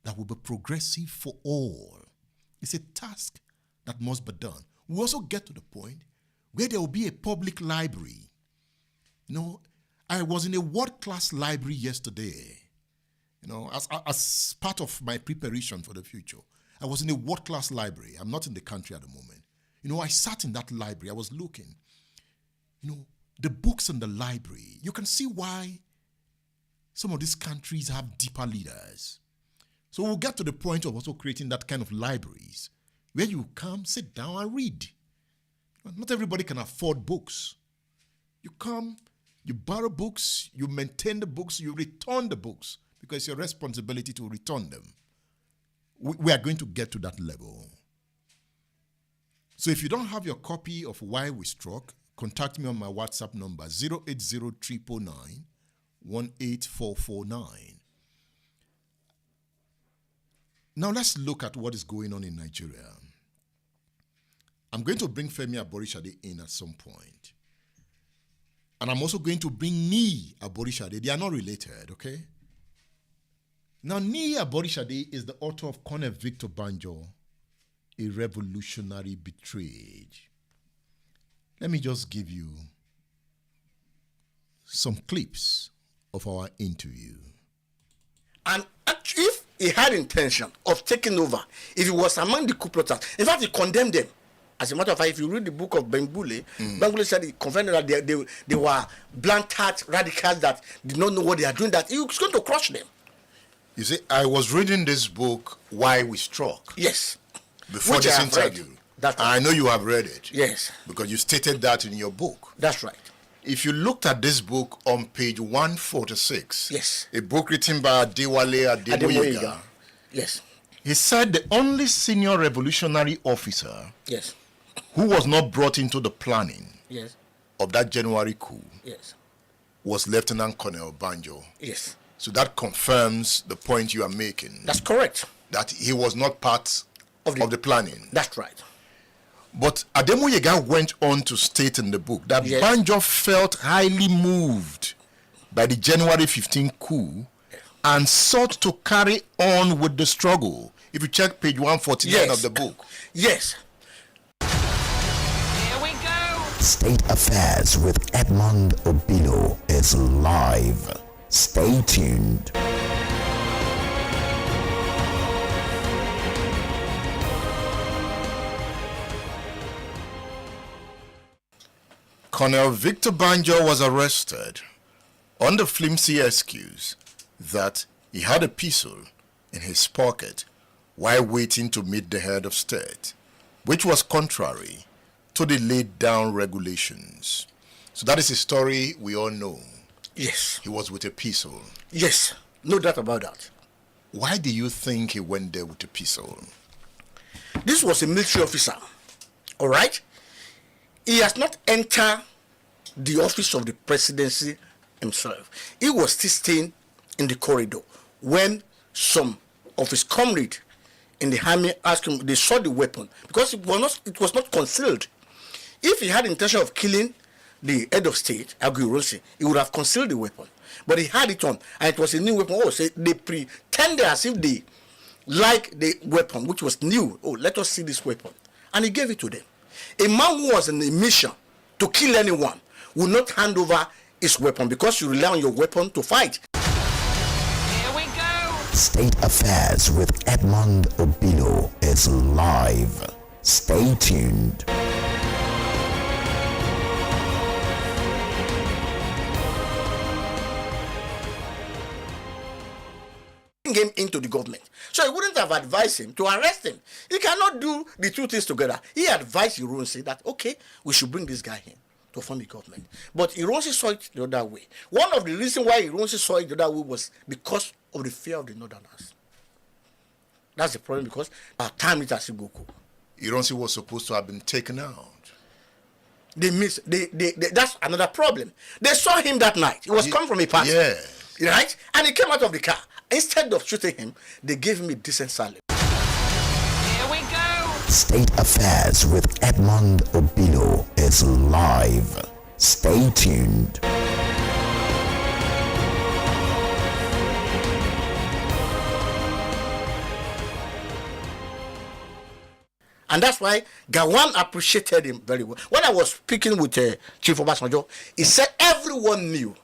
that will be progressive for all. It's a task that must be done. We also get to the point where there will be a public library. I was in a world-class library yesterday, as part of my preparation for the future. I was in a world-class library. I'm not in the country at the moment. I sat in that library. I was looking. The books in the library, you can see why some of these countries have deeper leaders. So we'll get to the point of also creating that kind of libraries where you come, sit down and read. Not everybody can afford books. You come, you borrow books, you maintain the books, you return the books because it's your responsibility to return them. We are going to get to that level. So if you don't have your copy of Why We Struck, contact me on my WhatsApp number 080-309-18449. Now let's look at what is going on in Nigeria. I'm going to bring Femi Aborishade in at some point. And I'm also going to bring Ni Aborishade. They are not related, okay? Now, Ni Aborishade is the author of Colonel Victor Banjo, A Revolutionary Betrayed. Let me just give you some clips of our interview. And if he had intention of taking over, if he was among the coup plotters, in fact, he condemned them. As a matter of fact, if you read the book of Banjo, Banjo said he confessed that they were blunt-hearted radicals that did not know what they are doing, that he was going to crush them. You see, I was reading this book, Why We Struck. Yes. Before this interview. That's right. I know you have read it. Yes. Because you stated that in your book. That's right. If you looked at this book on page 146, yes, a book written by Adewale Ademoyega, yes, he said the only senior revolutionary officer, yes, who was not brought into the planning, yes, of that January coup, yes, was Lieutenant Colonel Banjo. Yes. So that confirms the point you are making. That's correct. That he was not part of the planning. That's right. But Ademoyega went on to state in the book that yes, Banjo felt highly moved by the January 15 coup and sought to carry on with the struggle. If you check page 149 yes, of the book. Yes. Here we go. State Affairs with Edmond Obilo is live. Stay tuned. Colonel Victor Banjo was arrested on the flimsy excuse that he had a pistol in his pocket while waiting to meet the head of state, which was contrary to the laid down regulations. So that is a story we all know. Yes. He was with a pistol. Yes, no doubt about that. Why do you think he went there with a pistol? This was a military officer, all right? He has not entered the office of the presidency himself. He was still staying in the corridor when some of his comrades in the army asked him, they saw the weapon, because it was not concealed. If he had intention of killing the head of state, Aguiyi, he would have concealed the weapon. But he had it on, and it was a new weapon. Oh, so they pretended as if they like the weapon, which was new. Oh, let us see this weapon. And he gave it to them. A man who was in a mission to kill anyone will not hand over his weapon, because you rely on your weapon to fight. Here we go. State Affairs with Edmond Obilo is live. Stay tuned. Him into the government. So he wouldn't have advised him to arrest him. He cannot do the two things together. He advised Ironsi that, okay, we should bring this guy in to form a government. But Ironsi saw it the other way. One of the reasons why Ironsi saw it the other way was because of the fear of the Northerners. That's the problem, because our time is as Goku. Ironsi was supposed to have been taken out. They missed. That's another problem. They saw him that night. He was coming from a party. Yeah. Right? And he came out of the car. Instead of shooting him, they gave him a decent salary. Here we go. State Affairs with Edmond Obilo is live. Stay tuned. And that's why Gawan appreciated him very well. When I was speaking with Chief Obasanjo, he said everyone knew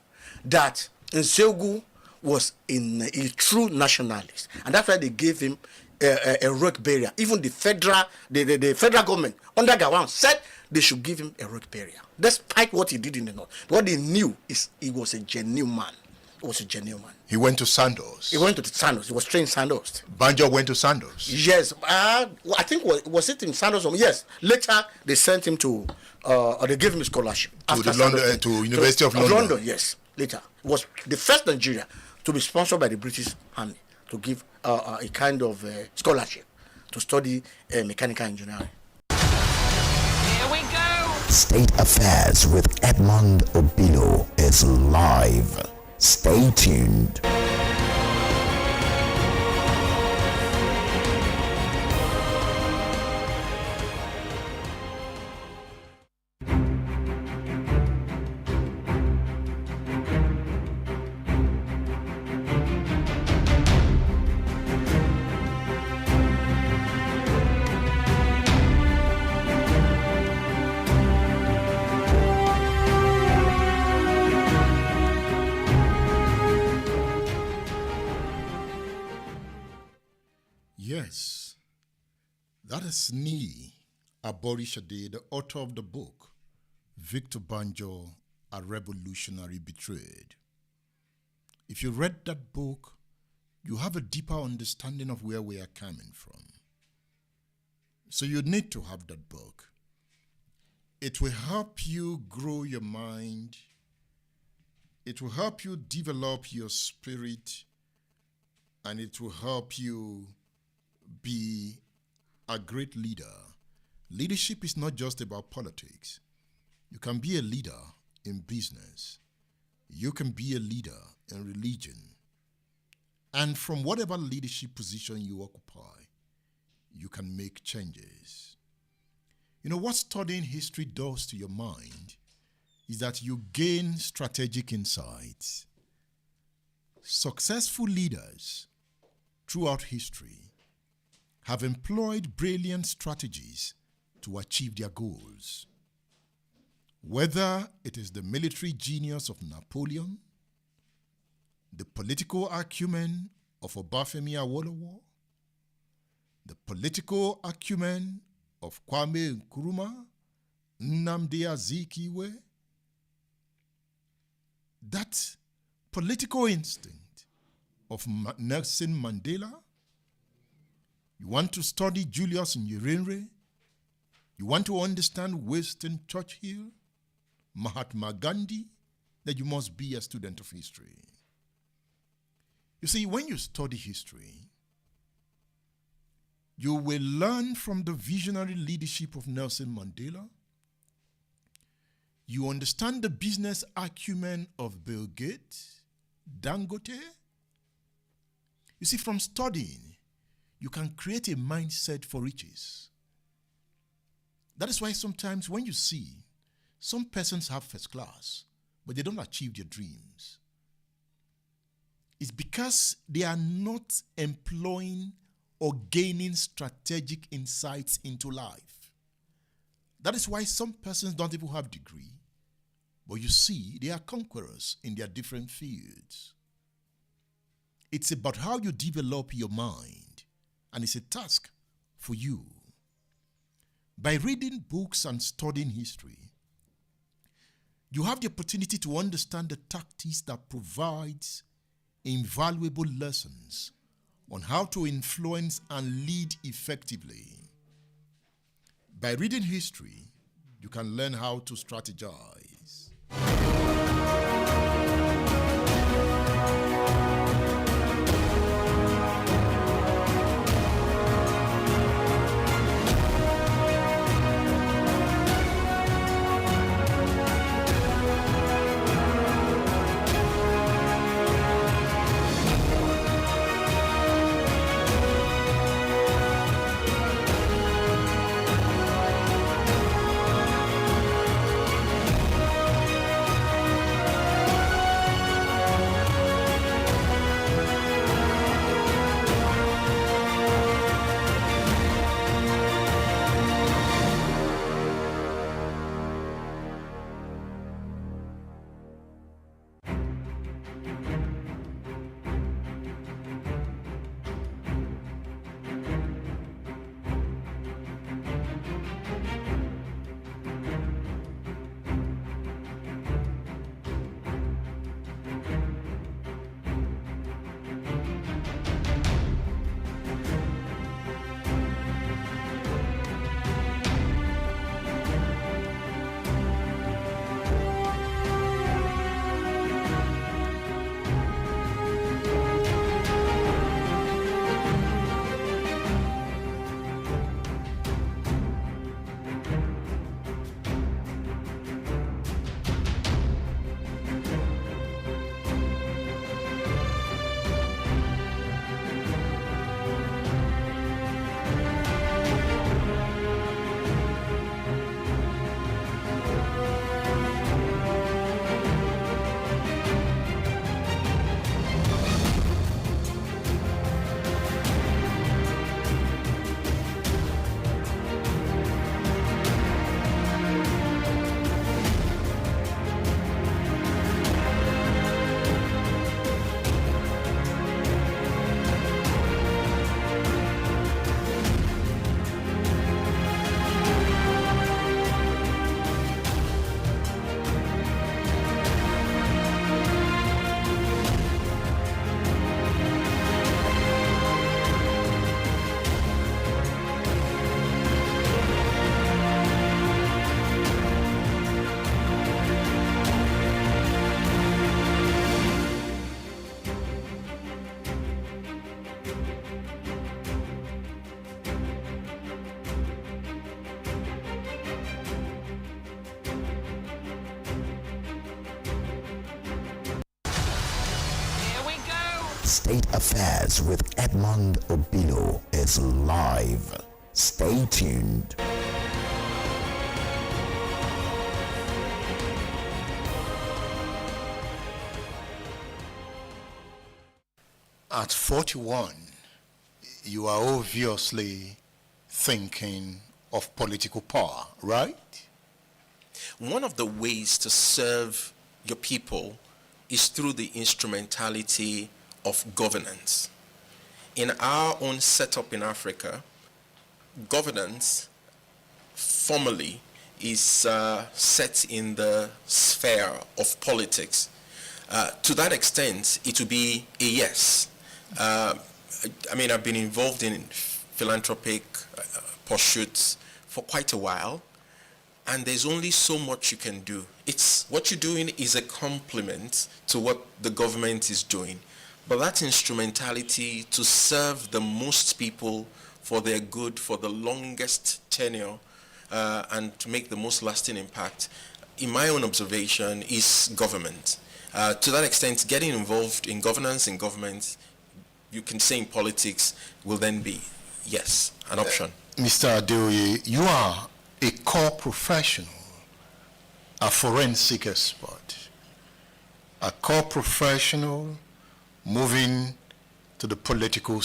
that Nsegu was a true nationalist, and that's why they gave him a rock burial. Even the federal government under Gawan said they should give him a rock burial, despite what he did in the north. What they knew is he was a genuine man. He was a genuine man. He went to Sandos. He went to Sandos. He was trained in Sandos. Banjo went to Sandos. Yes, I think was it in Sandos? Yes. Later they sent him to, or they gave him a scholarship To the London, to University of London. Yes. Later, it was the first Nigeria to be sponsored by the British Army to give a kind of scholarship to study mechanical engineering. Here we go. State Affairs with Edmond Obilo is live. Stay tuned. Yes, that is Ni Aborishade, the author of the book, Victor Banjo, A Revolutionary Betrayed. If you read that book, you have a deeper understanding of where we are coming from. So you need to have that book. It will help you grow your mind. It will help you develop your spirit, and it will help you be a great leader. Leadership is not just about politics. You can be a leader in business. You can be a leader in religion. And from whatever leadership position you occupy, you can make changes. You know, what studying history does to your mind is that you gain strategic insights. Successful leaders throughout history have employed brilliant strategies to achieve their goals. Whether it is the military genius of Napoleon, the political acumen of Obafemi Awolowo, the political acumen of Kwame Nkrumah, Nnamdi Azikiwe, that political instinct of Nelson Mandela. You want to study Julius Nyerere? You want to understand Winston Churchill? Mahatma Gandhi, then you must be a student of history. You see, when you study history, you will learn from the visionary leadership of Nelson Mandela. You understand the business acumen of Bill Gates, Dangote. You see, from studying, you can create a mindset for riches. That is why sometimes when you see some persons have first class, but they don't achieve their dreams, it's because they are not employing or gaining strategic insights into life. That is why some persons don't even have degree, but you see they are conquerors in their different fields. It's about how you develop your mind, and it's a task for you. By reading books and studying history, you have the opportunity to understand the tactics that provides invaluable lessons on how to influence and lead effectively. By reading history, you can learn how to strategize. State Affairs with Edmond Obilo is live. Stay tuned. At 41, you are obviously thinking of political power, right? One of the ways to serve your people is through the instrumentality of governance. In our own setup in Africa, governance formally is set in the sphere of politics. To that extent, it will be a yes. I've been involved in philanthropic pursuits for quite a while, and there's only so much you can do. It's what you're doing is a complement to what the government is doing, but that instrumentality to serve the most people for their good for the longest tenure, and to make the most lasting impact, in my own observation, is government. To that extent, getting involved in governance in government, you can say in politics, will then be, yes, an option. Mr. Adeoye, you are a core professional, a forensic expert, a core professional moving to the political.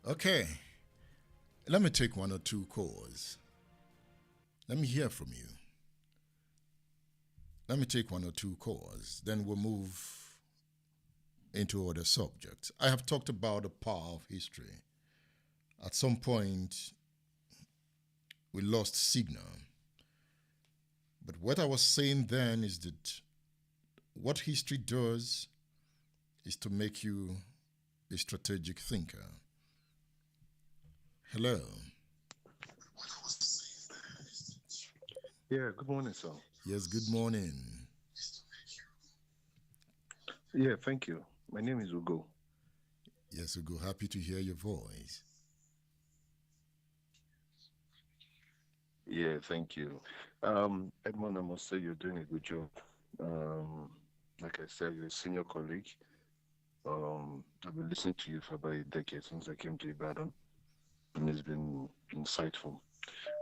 Okay, let me take one or two calls. Let me hear from you. Let me take one or two calls. Then we'll move into other subjects. I have talked about the power of history. At some point, we lost signal. But what I was saying then is that what history does is to make you a strategic thinker. Hello. Yeah, good morning, sir. Yes, good morning. Yeah, thank you. My name is Ugo. Yes, Ugo, happy to hear your voice. Yeah, thank you. Edmond, I must say you're doing a good job. Like I said, you're a senior colleague. I've been listening to you for about a decade since I came to Ibadan, and it's been insightful.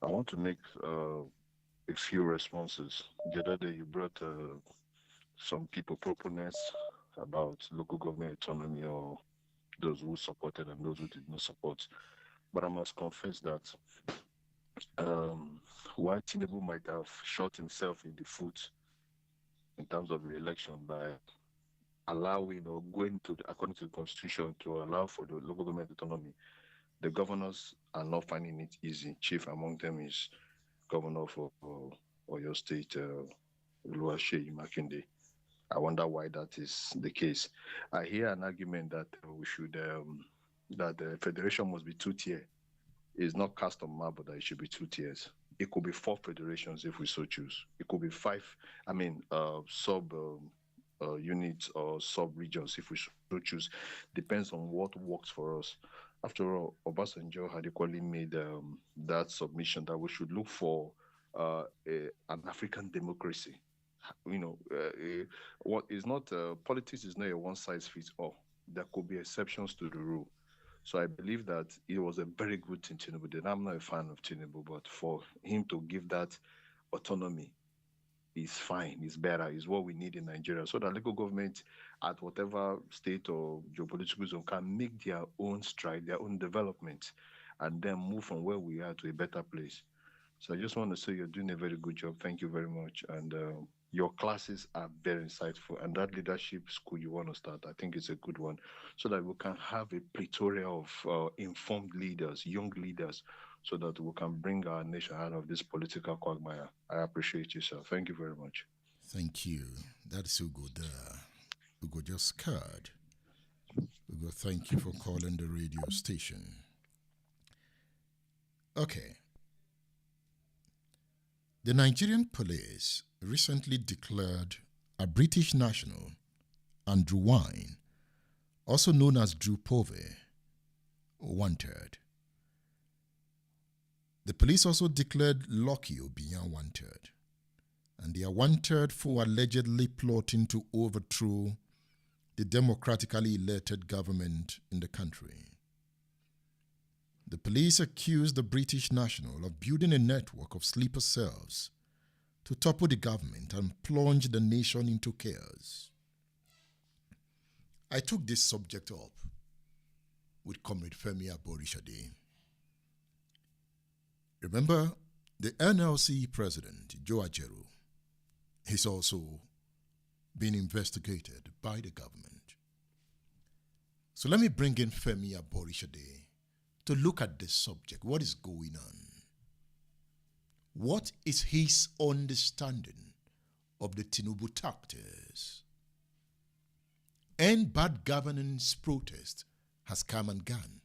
I want to make a few responses. The other day, you brought some people proponents about local government autonomy, or those who supported and those who did not support. But I must confess that while Tinubu might have shot himself in the foot in terms of the election by allowing or going to, according to the constitution, to allow for the local government autonomy, the governors are not finding it easy. Chief among them is Governor for Oyo State, Seyi Makinde. I wonder why that is the case. I hear an argument that we should that the federation must be two-tier. It's not cast on marble that it should be 2 tiers. It could be 4 federations if we so choose. It could be 5. Sub units or sub regions if we so choose. Depends on what works for us. After all, Obasanjo had equally made that submission that we should look for an African democracy. What is not politics is not a one size fits all. There could be exceptions to the rule. So I believe that it was a very good thing Tinubu did. I'm not a fan of Tinubu, but for him to give that autonomy is fine, is better, is what we need in Nigeria. So that local government at whatever state or geopolitical zone can make their own stride, their own development, and then move from where we are to a better place. So I just want to say you're doing a very good job. Thank you very much. And your classes are very insightful. And that leadership school you want to start, I think it's a good one, so that we can have a plethora of informed leaders, young leaders, so that we can bring our nation out of this political quagmire. I appreciate you, sir. Thank you very much. Thank you. That's so good. Ugo just scared. but thank you for calling the radio station. Okay. The Nigerian police recently declared a British national, Andrew Wine, also known as Drew Povey, wanted. The police also declared Lucky Obiyan wanted, and they are wanted for allegedly plotting to overthrow the democratically elected government in the country. The police accused the British national of building a network of sleeper cells to topple the government and plunge the nation into chaos. I took this subject up with Comrade Femi Aborishade. Remember, the NLC president, Joe Ajaero, is also being investigated by the government. So let me bring in Femi Aborishade to look at this subject. What is going on? What is his understanding of the Tinubu tactics? And bad governance protest has come and gone,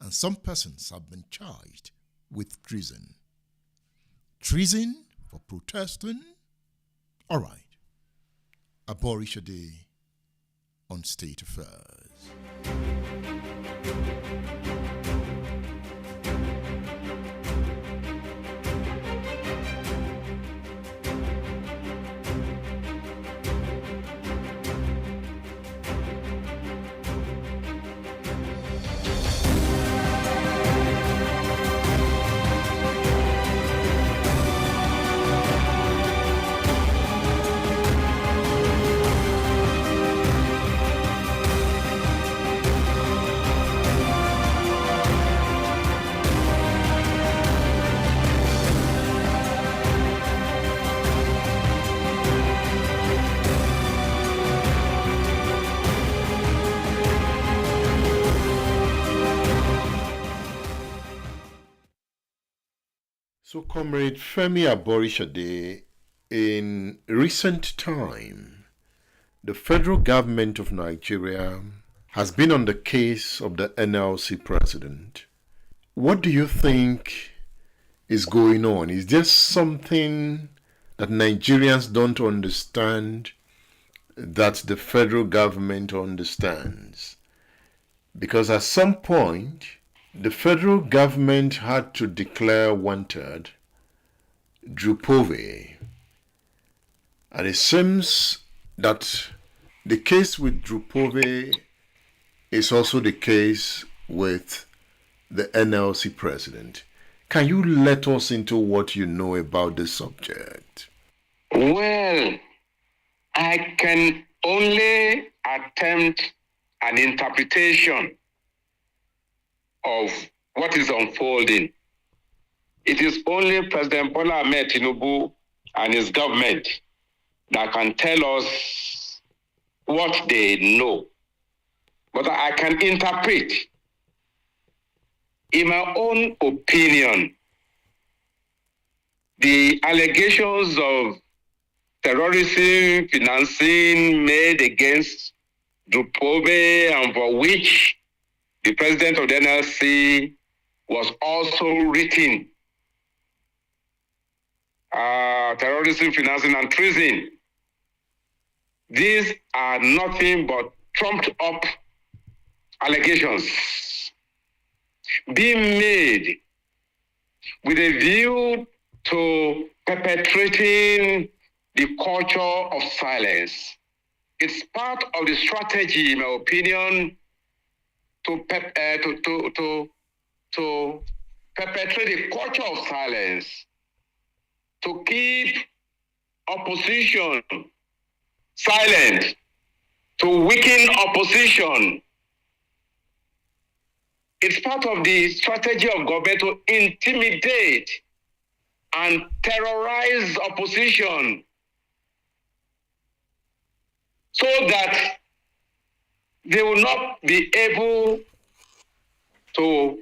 and some persons have been charged with treason. Treason for protesting? All right. Aborishade on State Affairs. So, Comrade Femi Aborishade, in recent time, the federal government of Nigeria has been on the case of the NLC president. What do you think is going on? Is there something that Nigerians don't understand that the federal government understands? Because at some point, the federal government had to declare wanted Drew Povey. And it seems that the case with Drew Povey is also the case with the NLC president. Can you let us into what you know about this subject? Well, I can only attempt an interpretation of what is unfolding. It is only President Bola Ahmed Tinubu and his government that can tell us what they know. But I can interpret, in my own opinion, the allegations of terrorism financing made against Drew Povey and for which the president of the NLC was also written terrorism, financing, and treason. These are nothing but trumped up allegations being made with a view to perpetrating the culture of silence. It's part of the strategy, in my opinion, to perpetrate a culture of silence, to keep opposition silent, to weaken opposition. It's part of the strategy of government to intimidate and terrorize opposition so that they will not be able to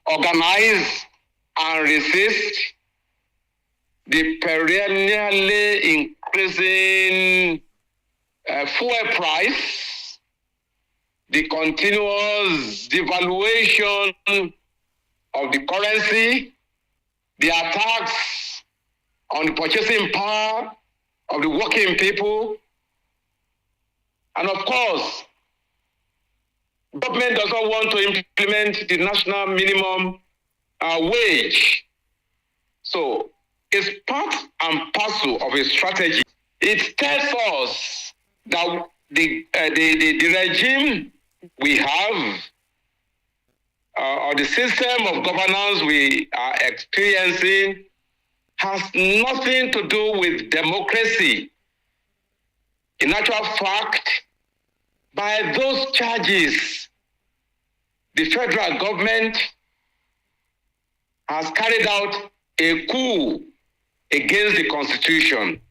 organize and resist the perennially increasing fuel price, the continuous devaluation of the currency, the attacks on the purchasing power of the working people, and of course, government does not want to implement the national minimum wage. So it's part and parcel of a strategy. It tells us that the regime we have, or the system of governance we are experiencing, has nothing to do with democracy. In actual fact, by those charges, the federal government has carried out a coup against the Constitution.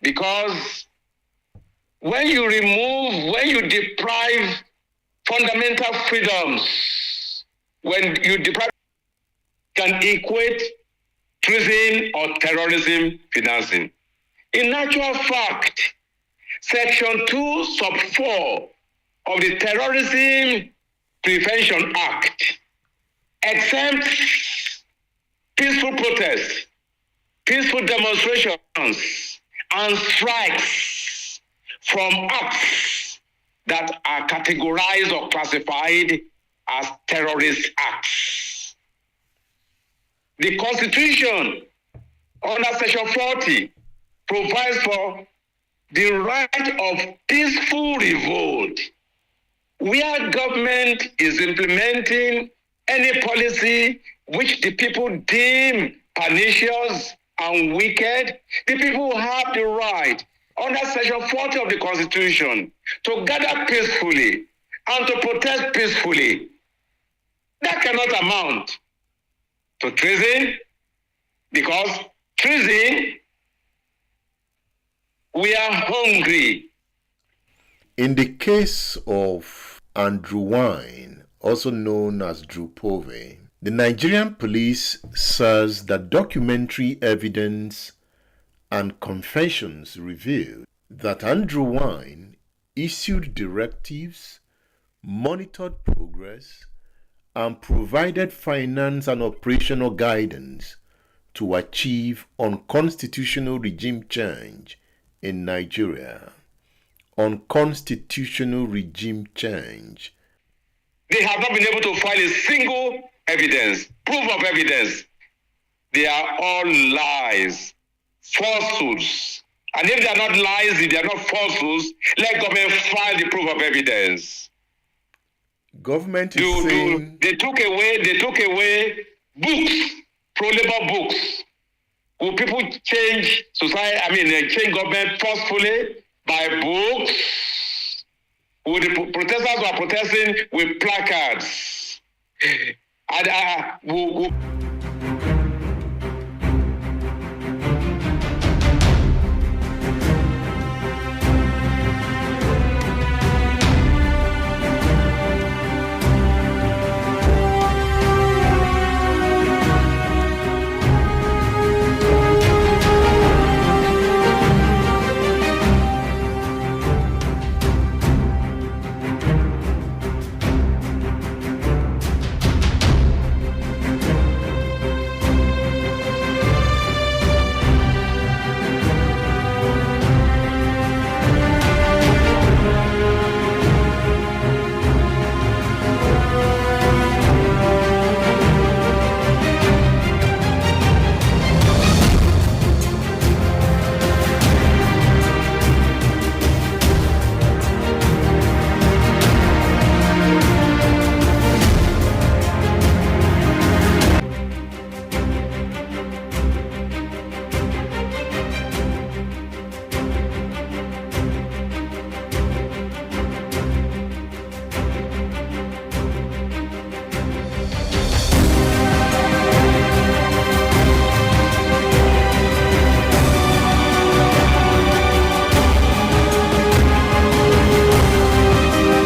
Because when you deprive fundamental freedoms, when you deprive, can equate treason or terrorism financing. In actual fact, Section 2, Sub 4 of the Terrorism Prevention Act exempts peaceful protests, peaceful demonstrations, and strikes from acts that are categorized or classified as terrorist acts. The Constitution, under Section 40, provides for the right of peaceful revolt, where government is implementing any policy which the people deem pernicious and wicked. The people have the right, under Section 40 of the Constitution, to gather peacefully and to protest peacefully. That cannot amount to treason, because treason, we are hungry. In the case of Andrew Wine, also known as Drew Povey, the Nigerian police says that documentary evidence and confessions revealed that Andrew Wine issued directives, monitored progress, and provided finance and operational guidance to achieve unconstitutional regime change in Nigeria. Unconstitutional regime change. They have not been able to find a single evidence, proof of evidence. They are all lies, falsehoods. And if they are not lies, if they are not falsehoods, let government file the proof of evidence. Government is saying they took away books, pro-labor books. Will people change society? Change government forcefully by books? Will the protesters who are protesting with placards?